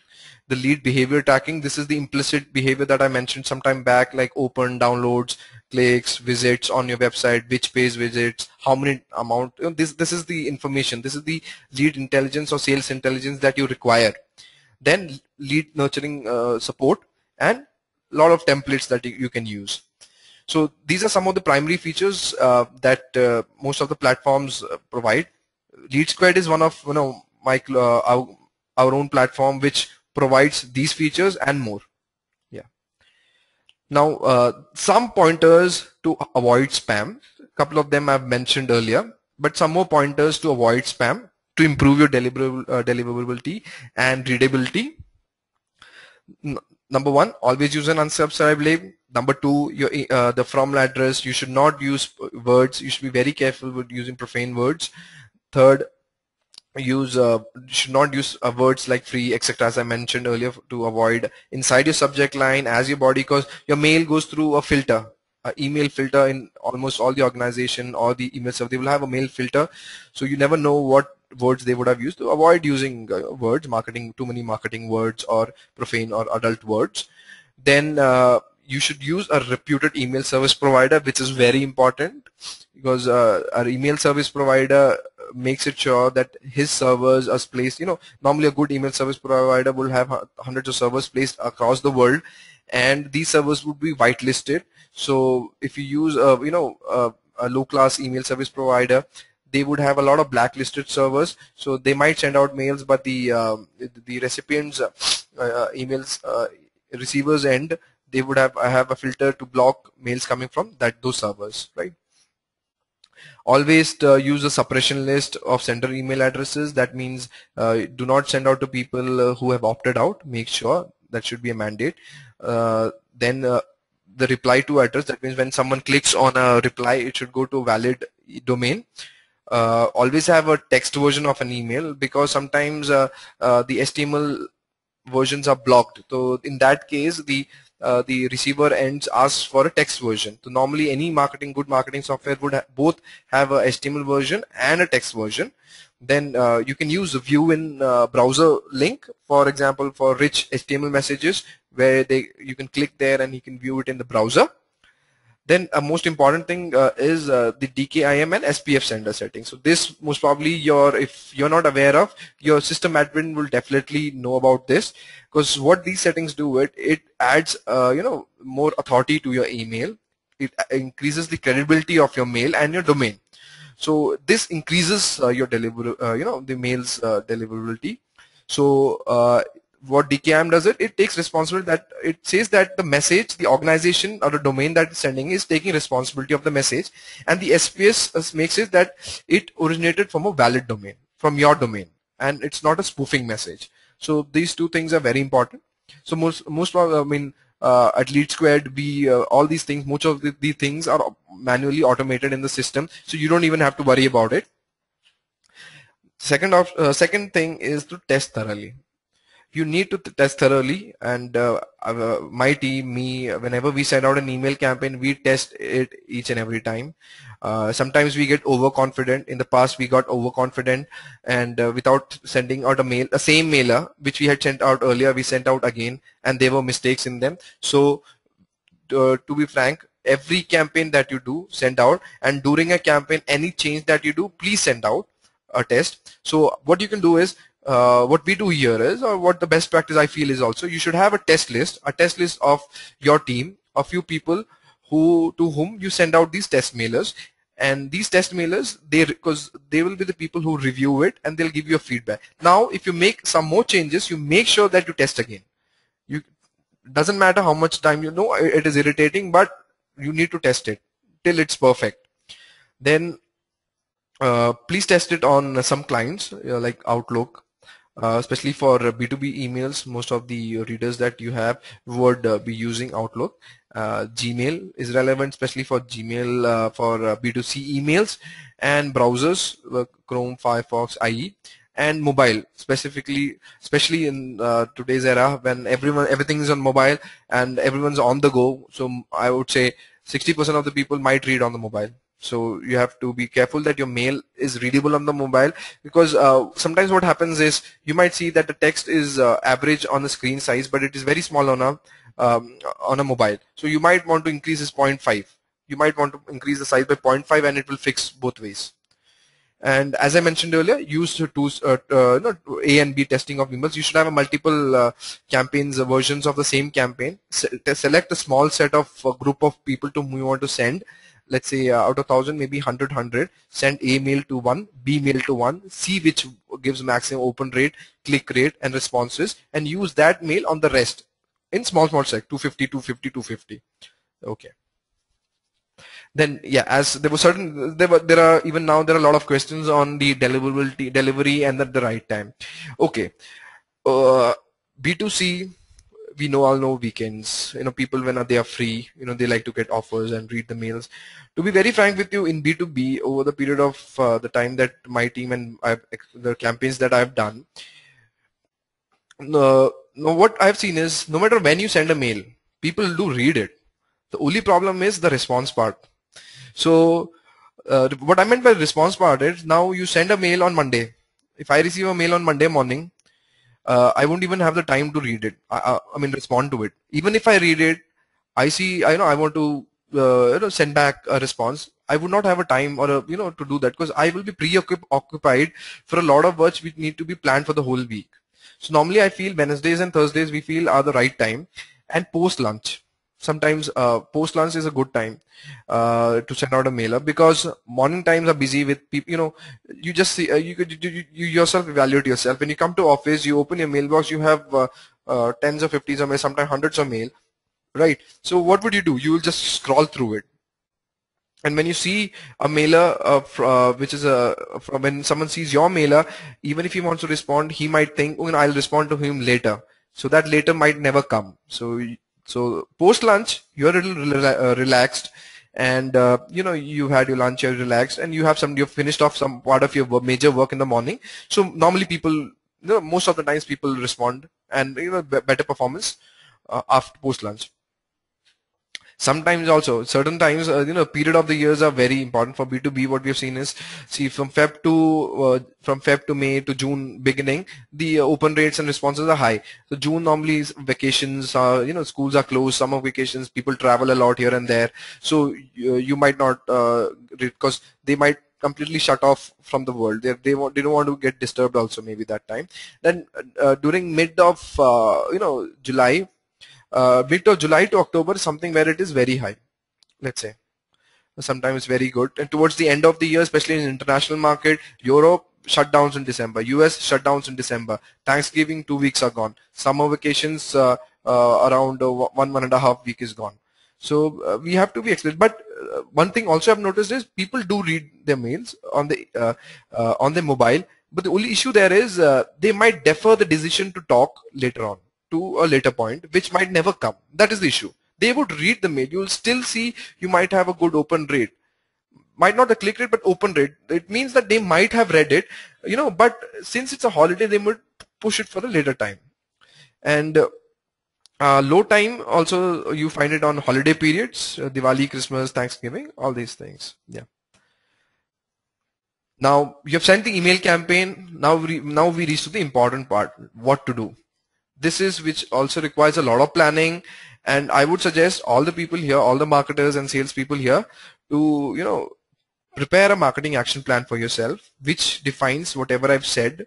the lead behavior tracking. This is the implicit behavior that I mentioned some time back, like open, downloads, clicks, visits on your website, which page visits, how many amount. This is the information. This is the lead intelligence or sales intelligence that you require. Then lead nurturing support, and a lot of templates that you can use. So these are some of the primary features that most of the platforms provide. Lead Squared is one of our own platform which provides these features and more. Yeah. Now some pointers to avoid spam. A couple of them I've mentioned earlier, but some more pointers to avoid spam to improve your deliverability and readability. Number 1, always use an unsubscribe label. Number 2, your the from address, you should not use words. You should be very careful with using profane words. Third, should not use words like free, etc., as I mentioned earlier, to avoid inside your subject line as your body, because your mail goes through a filter, email filter in almost all the organization or the email server. They will have a mail filter, so you never know what words they would have used. To avoid using words, too many marketing words or profane or adult words. Then you should use a reputed email service provider, which is very important, because our email service provider makes it sure that his servers are placed. Normally a good email service provider will have hundreds of servers placed across the world, and these servers would be whitelisted. So if you use a low class email service provider, they would have a lot of blacklisted servers, so they might send out mails, but the recipients emails receivers end, they would have a filter to block mails coming from those servers, right? Always use a suppression list of sender email addresses. That means do not send out to people who have opted out. Make sure that should be a mandate. Then the reply to address, that means when someone clicks on a reply, it should go to a valid domain. Always have a text version of an email, because sometimes the HTML versions are blocked. So in that case, the receiver ends asks for a text version. So normally any good marketing software would both have a HTML version and a text version. Then you can use the view in browser link, for example, for rich HTML messages, where you can click there and you can view it in the browser. Then a most important thing is the DKIM and SPF sender settings. So this most probably if you're not aware of, your system admin will definitely know about this, because what these settings do, it adds more authority to your email. It increases the credibility of your mail and your domain. So this increases your the mail's deliverability. So what DKIM does, it takes responsibility, that it says that the message, the organization or the domain that is sending is taking responsibility of the message, and the SPS makes it that it originated from a valid domain, from your domain, and it's not a spoofing message. So these two things are very important. So at Lead Squared, all these things, most of the things are manually automated in the system, so you don't even have to worry about it. Second thing is to test thoroughly. You need to test thoroughly, and my team, whenever we send out an email campaign, we test it each and every time. Sometimes we get overconfident. In the past, we got overconfident, and without sending out a same mailer which we had sent out earlier, we sent out again, and there were mistakes in them. So to be frank, every campaign that you do, send out, and during a campaign, any change that you do, please send out a test. So what you can do is, what we do here is, or what the best practice I feel is also, you should have a test list of your team, a few people to whom you send out these test mailers. And these test mailers, because they will be the people who review it, and they'll give you a feedback. Now, if you make some more changes, you make sure that you test again. Doesn't matter how much time, it is irritating, but you need to test it till it's perfect. Then please test it on some clients like Outlook. Especially for B2B emails, most of the readers that you have would be using Outlook. Gmail is relevant, especially for Gmail for B2C emails, and browsers, Chrome, Firefox, IE, and mobile, especially in today's era when everything is on mobile and everyone's on the go. So I would say 60% of the people might read on the mobile. So you have to be careful that your mail is readable on the mobile, because sometimes what happens is, you might see that the text is average on the screen size, but it is very small on a mobile. So you might want to increase this 0.5. You might want to increase the size by 0.5, and it will fix both ways. And as I mentioned earlier, use tools, A and B testing of emails. You should have a multiple campaigns, versions of the same campaign. Select a small set of group of people to whom you want to send. Let's say out of 1,000, maybe 100, send A mail to one, B mail to one, see which gives maximum open rate, click rate, and responses, and use that mail on the rest in small set, 250, 250, 250. Okay. Then as there are even now there are a lot of questions on the delivery and the right time. Okay. B2C, we all know weekends. People, when they are free, they like to get offers and read the mails. To be very frank with you, in B2B, over the period of the time that my team and the campaigns that I've done, what I've seen is, no matter when you send a mail, people do read it. The only problem is the response part. So what I meant by response part is, now you send a mail on Monday. If I receive a mail on Monday morning, I won't even have the time to read it. Respond to it. Even if I read it, I see, I want to send back a response. I would not have a time or to do that, because I will be preoccupied for a lot of work which need to be planned for the whole week. So normally I feel Wednesdays and Thursdays are the right time, and post lunch. sometimes post lunch is a good time to send out a mailer, because morning times are busy with people. You just see, you yourself evaluate yourself. When you come to office, you open your mailbox, you have tens or fifties or sometimes hundreds of mail, right? So what would you do? You will just scroll through it. And when you see a mailer, which is from when someone sees your mailer, even if he wants to respond, he might think, oh, I'll respond to him later. So that later might never come. So post lunch, you're a little relaxed, and you've had your lunch, you're relaxed, and you've finished off some part of your major work in the morning. So normally people, most of the times people respond, and better performance after post lunch. Sometimes also, certain times, period of the years are very important for B2B. What we have seen is, see, from Feb to May to June beginning, the open rates and responses are high. So June normally is vacations, schools are closed, summer vacations, people travel a lot here and there. So you might not, because they might completely shut off from the world. They don't want to get disturbed also, maybe that time. Then during mid of July, mid of July to October is something where it is very high, let's say. Sometimes very good. And towards the end of the year, especially in international market, Europe shutdowns in December, US shutdowns in December, Thanksgiving 2 weeks are gone, summer vacations around 1.5 week is gone. So we have to be excellent. But one thing also I've noticed is people do read their mails on the mobile, but the only issue there is they might defer the decision to talk later on, to a later point, which might never come. That is the issue. They would read the mail. You will still see you might have a good open rate. Might not the click rate, but open rate. It means that they might have read it, but since it's a holiday, they would push it for a later time. And low time also, you find it on holiday periods, Diwali, Christmas, Thanksgiving, all these things. Yeah. Now you have sent the email campaign. Now we reach to the important part, what to do. This is which also requires a lot of planning, and I would suggest all the people here, all the marketers and sales people here, to prepare a marketing action plan for yourself, which defines whatever I've said,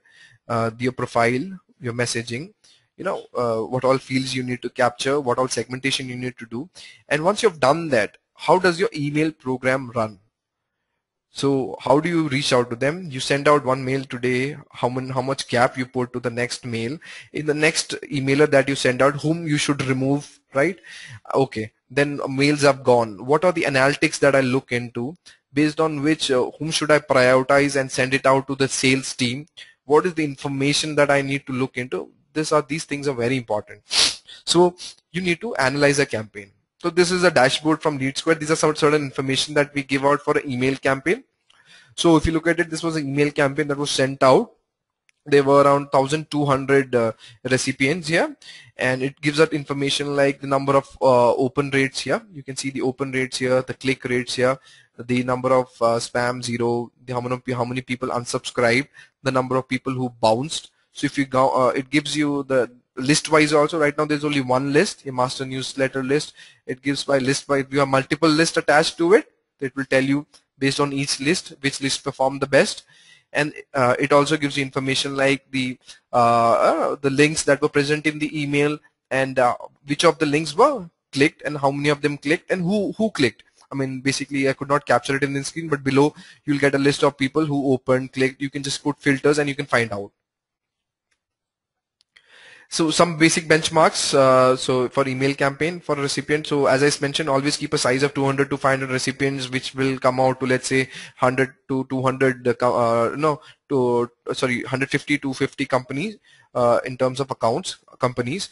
your profile, your messaging, what all fields you need to capture, what all segmentation you need to do. And once you've done that, how does your email program run? So how do you reach out to them? You send out one mail today, how much gap you put to the next mail. In the next emailer that you send out, whom you should remove, right? Okay, then mails have gone. What are the analytics that I look into, based on which whom should I prioritize and send it out to the sales team? What is the information that I need to look into? These things are very important. So you need to analyze a campaign. So this is a dashboard from Lead Square. These are some certain information that we give out for an email campaign. So if you look at it, this was an email campaign that was sent out. There were around 1,200 recipients here, and it gives us information like the number of open rates here. You can see the open rates here, the click rates here, the number of spam 0, how many people unsubscribed, the number of people who bounced. So if you go, it gives you the list wise also. Right now there's only one list, a master newsletter list. It gives by list wise. If you have multiple lists attached to it, it will tell you based on each list which list performed the best. And it also gives you information like the links that were present in the email, and which of the links were clicked and how many of them clicked and who clicked. I mean, basically I could not capture it in the screen, but below you'll get a list of people who opened, clicked. You can just put filters and you can find out. So some basic benchmarks. So for email campaign for a recipient. So as I mentioned, always keep a size of 200 to 500 recipients, which will come out to, let's say, 100 to 200. 150 to 50 companies in terms of accounts. Companies.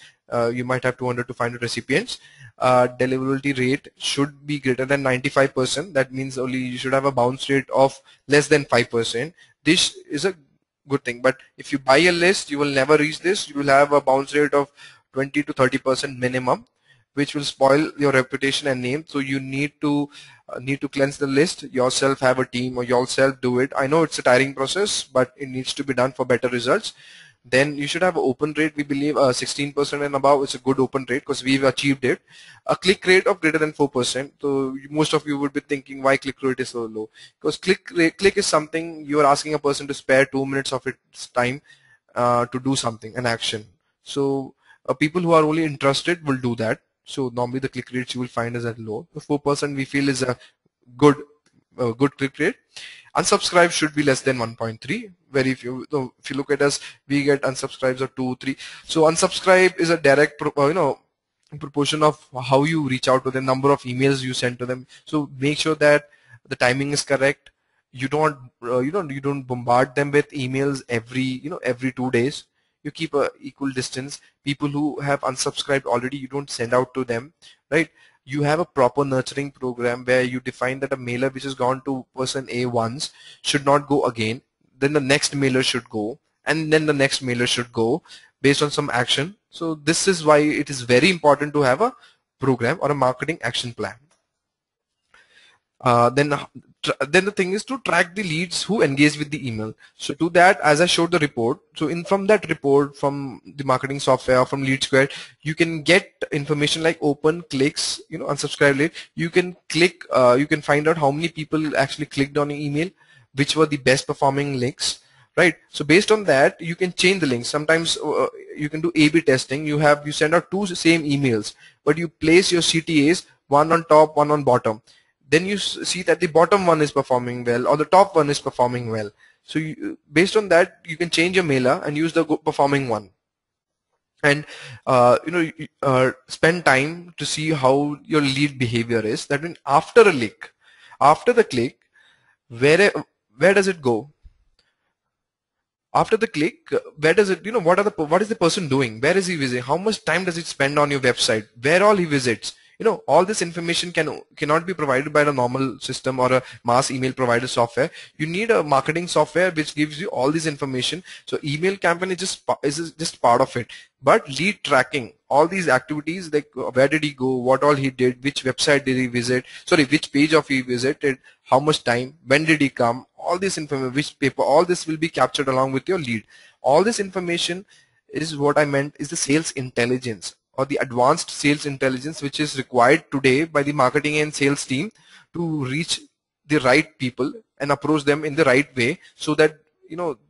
You might have 200 to 500 recipients. Deliverability rate should be greater than 95%. That means only you should have a bounce rate of less than 5%. This is a good thing. But if you buy a list, you will never reach this. You will have a bounce rate of 20 to 30% minimum, which will spoil your reputation and name. So you need to cleanse the list yourself, have a team, or yourself do it. I know it's a tiring process, but it needs to be done for better results. Then you should have an open rate. We believe 16% and above is a good open rate because we've achieved it. A click rate of greater than 4%. So most of you would be thinking why click rate is so low. Because click is something you are asking a person to spare 2 minutes of its time to do something, an action. So people who are only interested will do that. So normally the click rates you will find is at low. The 4% we feel is a good good click rate. Unsubscribe should be less than 1.3. Where if you look at us, we get unsubscribes of 2, 3. So unsubscribe is a direct proportion of how you reach out to the number of emails you send to them. So make sure that the timing is correct. You don't bombard them with emails every 2 days. You keep a equal distance. People who have unsubscribed already, you don't send out to them, right? You have a proper nurturing program where you define that a mailer which has gone to person A once should not go again. Then the next mailer should go, and then the next mailer should go based on some action. So this is why it is very important to have a program or a marketing action plan. Then the thing is to track the leads who engage with the email. So to that, as I showed the report, so from that report, from the marketing software, from Lead Square, you can get information like open, clicks, unsubscribe rate. You can click, you can find out how many people actually clicked on your email, which were the best performing links, right? So based on that, you can change the links. Sometimes you can do A/B testing. You send out two same emails, but you place your CTAs, one on top, one on bottom. Then you see that the bottom one is performing well or the top one is performing well. So based on that, you can change your mailer and use the good performing one. And spend time to see how your lead behavior is. That means after the click, where does it go? After the click, where does it, what is the person doing? Where is he visiting? How much time does it spend on your website? Where all he visits? All this information cannot be provided by the normal system or a mass email provider software. You need a marketing software which gives you all this information. So email campaign is just part of it. But lead tracking, all these activities like where did he go, what all he did, which website did he visit, which page of he visited, how much time, when did he come, all this information, which paper, all this will be captured along with your lead. All this information is what I meant is the sales intelligence, or the advanced sales intelligence, which is required today by the marketing and sales team to reach the right people and approach them in the right way. So that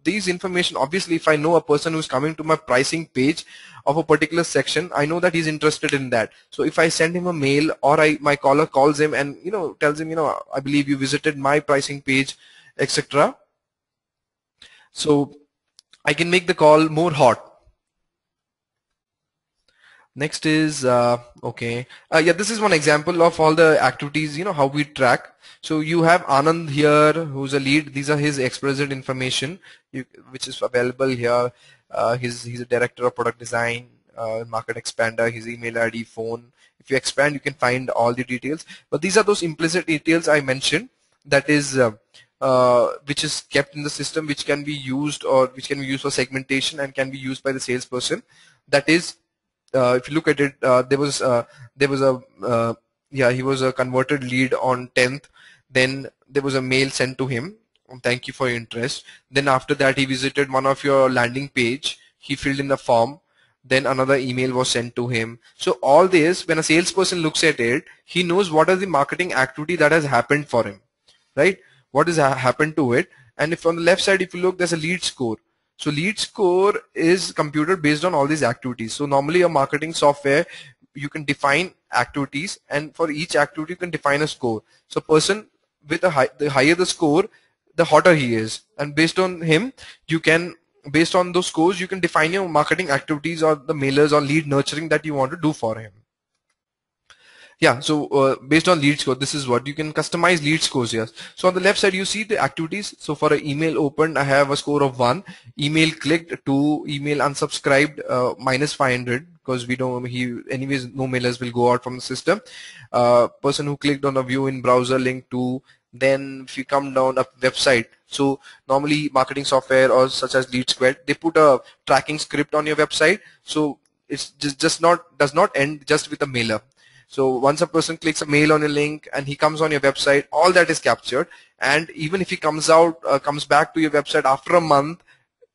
these information, obviously if I know a person who's coming to my pricing page of a particular section, I know that he's interested in that. So if I send him a mail, or my caller calls him and tells him, I believe you visited my pricing page, etc., so I can make the call more hot. Next is this is one example of all the activities, how we track. So you have Anand here, who's a lead. These are his expressed information, which is available here. He's a director of product design, market expander, his email ID, phone. If you expand, you can find all the details. But these are those implicit details I mentioned. That is which is kept in the system, which can be used for segmentation and can be used by the salesperson. That is, if you look at it, he was a converted lead on 10th. Then there was a mail sent to him, thank you for your interest. Then after that, he visited one of your landing page, he filled in the form, then another email was sent to him. So all this, when a salesperson looks at it, he knows what is the marketing activity that has happened for him, right? What has happened to it. And if on the left side, if you look, there's a lead score. So lead score is computed based on all these activities. So normally a marketing software, you can define activities, and for each activity you can define a score. So person with the higher the score, the hotter he is, and based on him, based on those scores, you can define your marketing activities or the mailers or lead nurturing that you want to do for him. Yeah, so based on lead score, this is what you can customize lead scores here. So on the left side, you see the activities. So for an email opened, I have a score of 1, email clicked 2, email unsubscribed minus 500, because we don't, anyways, no mailers will go out from the system. Person who clicked on a view in browser link 2. Then if you come down a website, so normally marketing software or such as Lead Square, they put a tracking script on your website. So it's does not end just with a mailer. So once a person clicks a mail on a link and he comes on your website, all that is captured. And even if he comes back to your website after a month,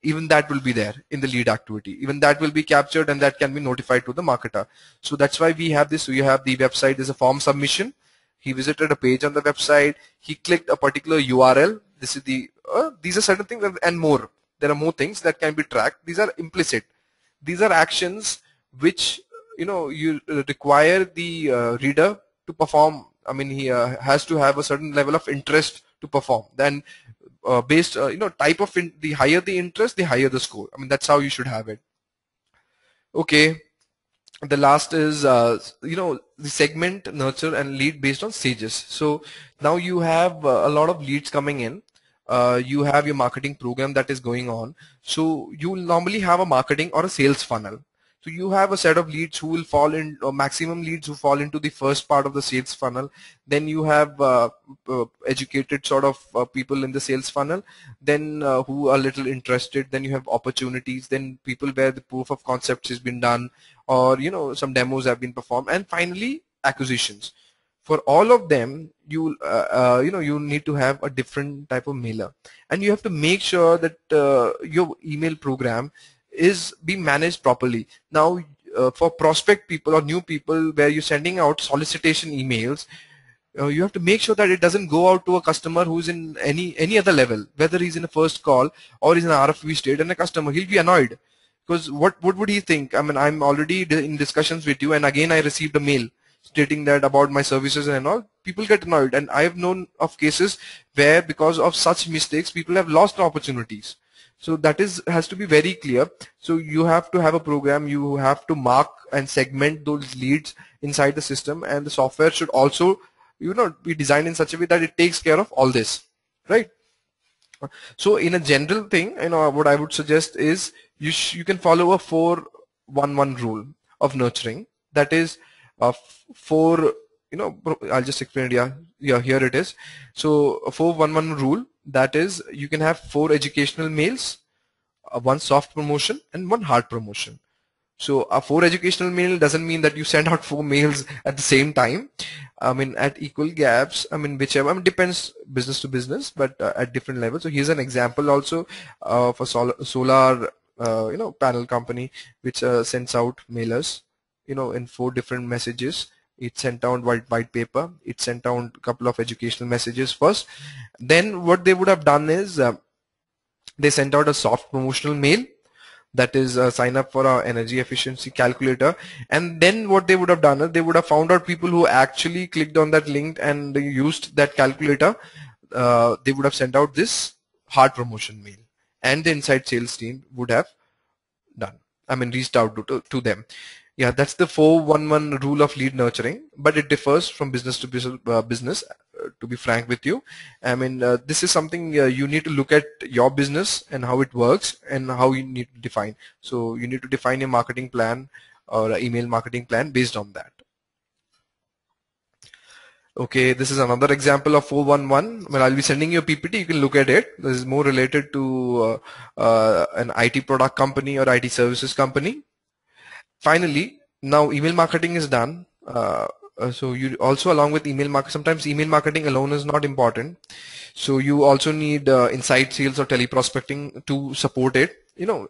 even that will be there in the lead activity. Even that will be captured and that can be notified to the marketer. So that's why we have this. So you have the website is a form submission. He visited a page on the website. He clicked a particular URL. This is these are certain things and more. There are more things that can be tracked. These are implicit. These are actions which you require the reader to perform. I mean, he has to have a certain level of interest to perform. Then based type of the higher the interest, the higher the score. I mean, that's how you should have it. Okay, the last is the segment, nurture, and lead based on stages. So now you have a lot of leads coming in. You have your marketing program that is going on. So you will normally have a marketing or a sales funnel. So you have a set of leads who will fall in, or maximum leads who fall into the first part of the sales funnel. Then you have educated sort of people in the sales funnel, then who are little interested. Then you have opportunities, then people where the proof of concepts has been done, or some demos have been performed, and finally acquisitions. For all of them, you need to have a different type of mailer, and you have to make sure that your email program is being managed properly. Now for prospect people or new people where you're sending out solicitation emails, you have to make sure that it doesn't go out to a customer who's in any other level, whether he's in a first call or he's in an RFP state, and a customer, he'll be annoyed because what would he think? I mean, I'm already in discussions with you, and again I received a mail stating that about my services and all. People get annoyed, and I have known of cases where because of such mistakes people have lost opportunities. So that has to be very clear. So you have to have a program, you have to mark and segment those leads inside the system, and the software should also be designed in such a way that it takes care of all this, right? So in a general thing, what I would suggest is you can follow a 4-1-1 rule of nurturing. That is four, I'll just explain it. Yeah, here it is. So a 4-1-1 rule, that is you can have 4 educational mails, 1 soft promotion, and 1 hard promotion. So a 4 educational mail doesn't mean that you send out 4 mails at the same time. I mean, at equal gaps. I mean, whichever. I mean, depends business to business, but at different levels. So here's an example also for solar, panel company, which sends out mailers, in 4 different messages. It sent out white paper. It sent out a couple of educational messages first. Then what they would have done is they sent out a soft promotional mail, that is sign up for our energy efficiency calculator. And then what they would have done is they would have found out people who actually clicked on that link and they used that calculator. They would have sent out this hard promotion mail, and the inside sales team would have reached out to them. Yeah, that's the 4-1-1 rule of lead nurturing, but it differs from business to business, to be frank with you. I mean, this is something you need to look at your business and how it works and how you need to define. So you need to define a marketing plan or an email marketing plan based on that. Okay, this is another example of 4-1-1. Well, I'll be sending you a PPT. You can look at it. This is more related to an IT product company or IT services company. Finally, now email marketing is done. So you also, along with email marketing, sometimes email marketing alone is not important. So you also need inside sales or teleprospecting to support it,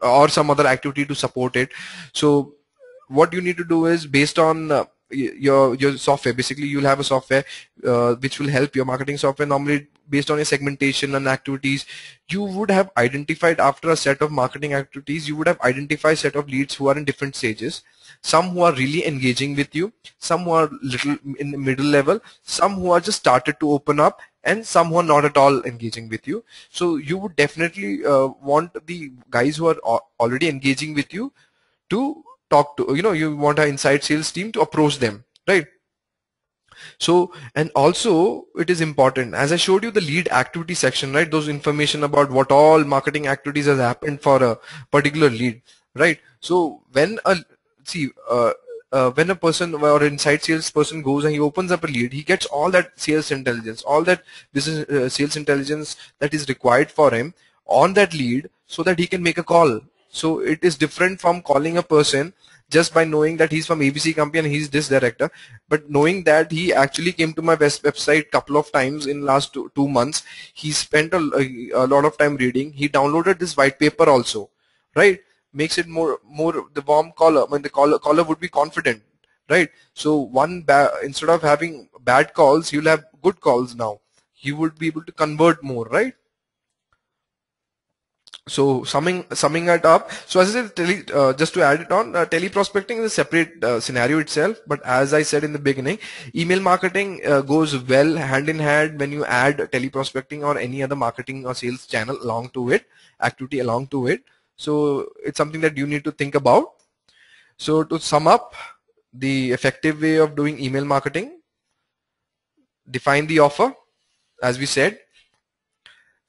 or some other activity to support it. So what you need to do is, based on your software, basically you'll have a software which will help your marketing software. Normally based on your segmentation and activities, you would have identified, after a set of marketing activities, you would have identified set of leads who are in different stages. Some who are really engaging with you, some who are little in the middle level, some who are just started to open up, and some who are not at all engaging with you. So you would definitely want the guys who are already engaging with you to talk to, you want an inside sales team to approach them, right? So, and also it is important, as I showed you the lead activity section, right? Those information about what all marketing activities has happened for a particular lead, right? So when when a person or inside sales person goes and he opens up a lead, he gets all that sales intelligence, all that business sales intelligence that is required for him on that lead, so that he can make a call. So it is different from calling a person just by knowing that he's from ABC company and he's this director, but knowing that he actually came to my website couple of times in last 2 months. He spent a lot of time reading. He downloaded this white paper also, right? Makes it more the warm caller. When the caller would be confident, right? So instead of having bad calls, you'll have good calls now. You would be able to convert more, right? So summing it up, so as I said, just to add it on, teleprospecting is a separate scenario itself. But as I said in the beginning, email marketing goes well hand in hand when you add teleprospecting or any other marketing or sales channel along to it, activity along to it. So it's something that you need to think about. So to sum up, the effective way of doing email marketing: define the offer, as we said,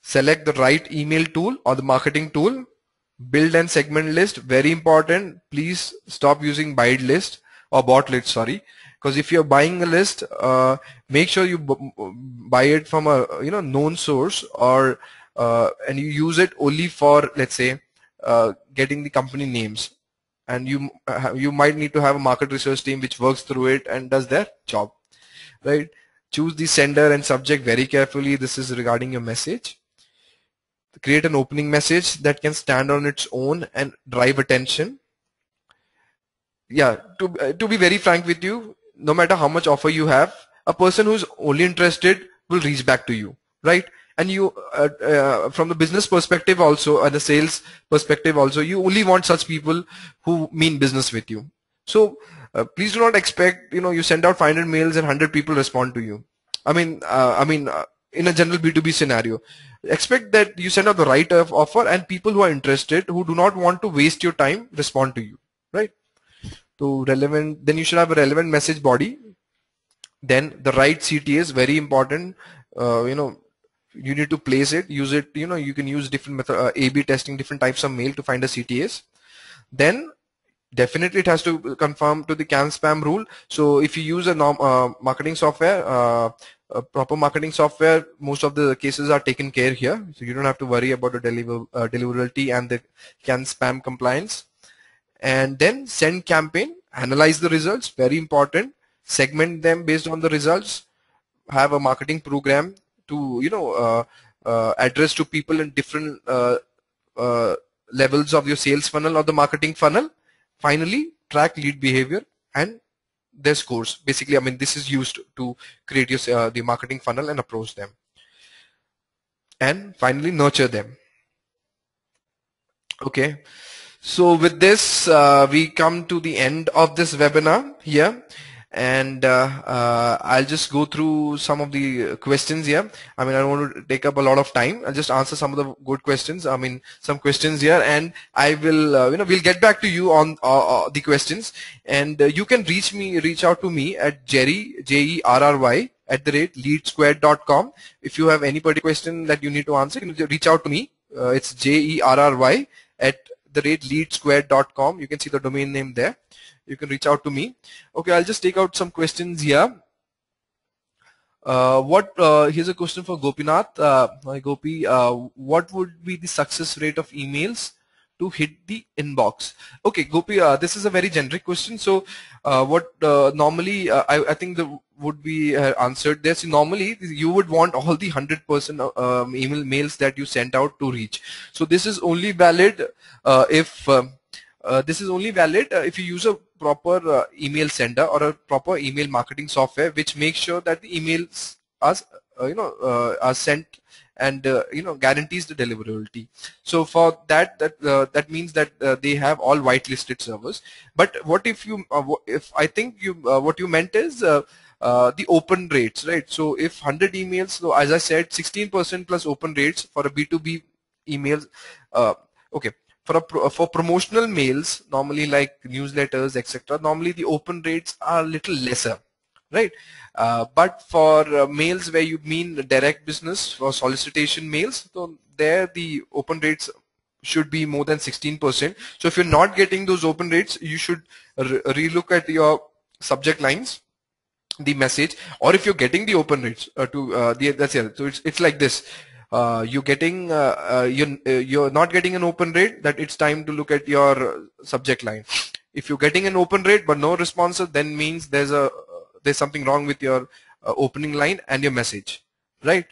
select the right email tool or the marketing tool, build and segment list. Very important. Please stop using buy list or bought list. Sorry, because if you're buying a list, make sure you buy it from a known source, or and you use it only for, let's say, getting the company names. And you might need to have a market research team which works through it and does their job, right? Choose the sender and subject very carefully. This is regarding your message. Create an opening message that can stand on its own and drive attention. Yeah, to be very frank with you, no matter how much offer you have, a person who's only interested will reach back to you, right? And you, from the business perspective also, and the sales perspective also, you only want such people who mean business with you. So please do not expect, you send out 500 mails and 100 people respond to you. In a general B2B scenario, expect that you send out the right offer, and people who are interested, who do not want to waste your time, respond to you, right? So relevant, then you should have a relevant message body. Then the right CTA is very important. You need to place it, use it. You can use different method, A/B testing, different types of mail to find the CTAs. Then definitely it has to conform to the CAN spam rule. So if you use a marketing software, proper marketing software, most of the cases are taken care here. So you don't have to worry about the deliverability and the CAN spam compliance. And then send campaign, analyze the results, very important, segment them based on the results, have a marketing program to address to people in different uh, levels of your sales funnel or the marketing funnel. Finally, track lead behavior and their scores. Basically, this is used to create your the marketing funnel and approach them. And finally, nurture them. Okay. So with this, we come to the end of this webinar here, and I'll just go through some of the questions here. I don't want to take up a lot of time. I'll just answer some of the good questions. Some questions here, and I will, we'll get back to you on the questions. And you can reach out to me at Jerry, Jerry @leadsquared.com. If you have any particular question that you need to answer, you can reach out to me. It's Jerry @leadsquared.com. You can see the domain name there. You can reach out to me. Okay, I'll just take out some questions here. Here's a question for Gopinath. Hi Gopi, what would be the success rate of emails to hit the inbox? Okay, Gopi, this is a very generic question. So what normally I think the would be answered there. So normally you would want all the 100% mails that you sent out to reach. So this is only valid if you use a proper email sender or a proper email marketing software, which makes sure that the emails are sent and guarantees the deliverability. So for that means that they have all whitelisted servers. But what if I think what you meant is the open rates, right? So if 100 emails, so as I said, 16% plus open rates for a B2B emails. Okay. For promotional mails, normally like newsletters, etc., normally the open rates are a little lesser, right? But for mails where you mean direct business, for solicitation mails, so there the open rates should be more than 16%. So if you're not getting those open rates, you should relook at your subject lines, the message, or if you're getting the open rates that's it. So it's like this. You're not getting an open rate, that it's time to look at your subject line. If you're getting an open rate but no responses, then means there's something wrong with your opening line and your message, right?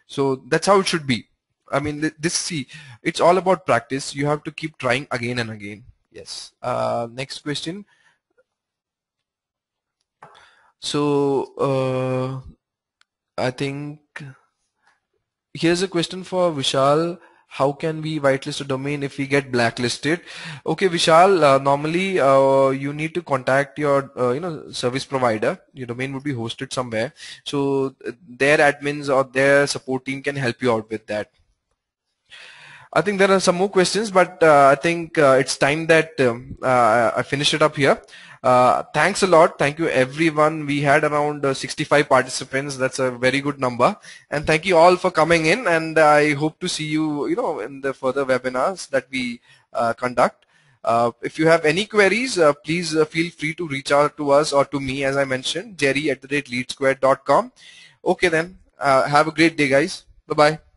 So that's how it should be. It's all about practice. You have to keep trying again and again. Yes. Next question. So I think here's a question for Vishal. How can we whitelist a domain if we get blacklisted? Okay, Vishal, normally you need to contact your service provider. Your domain would be hosted somewhere, so their admins or their support team can help you out with that. I think there are some more questions, but I think it's time that I finish it up here. Thanks a lot. Thank you, everyone. We had around 65 participants. That's a very good number. And thank you all for coming in. And I hope to see you, in the further webinars that we conduct. If you have any queries, please feel free to reach out to us or to me, as I mentioned, jerry@leadsquare.com. Okay, then. Have a great day, guys. Bye-bye.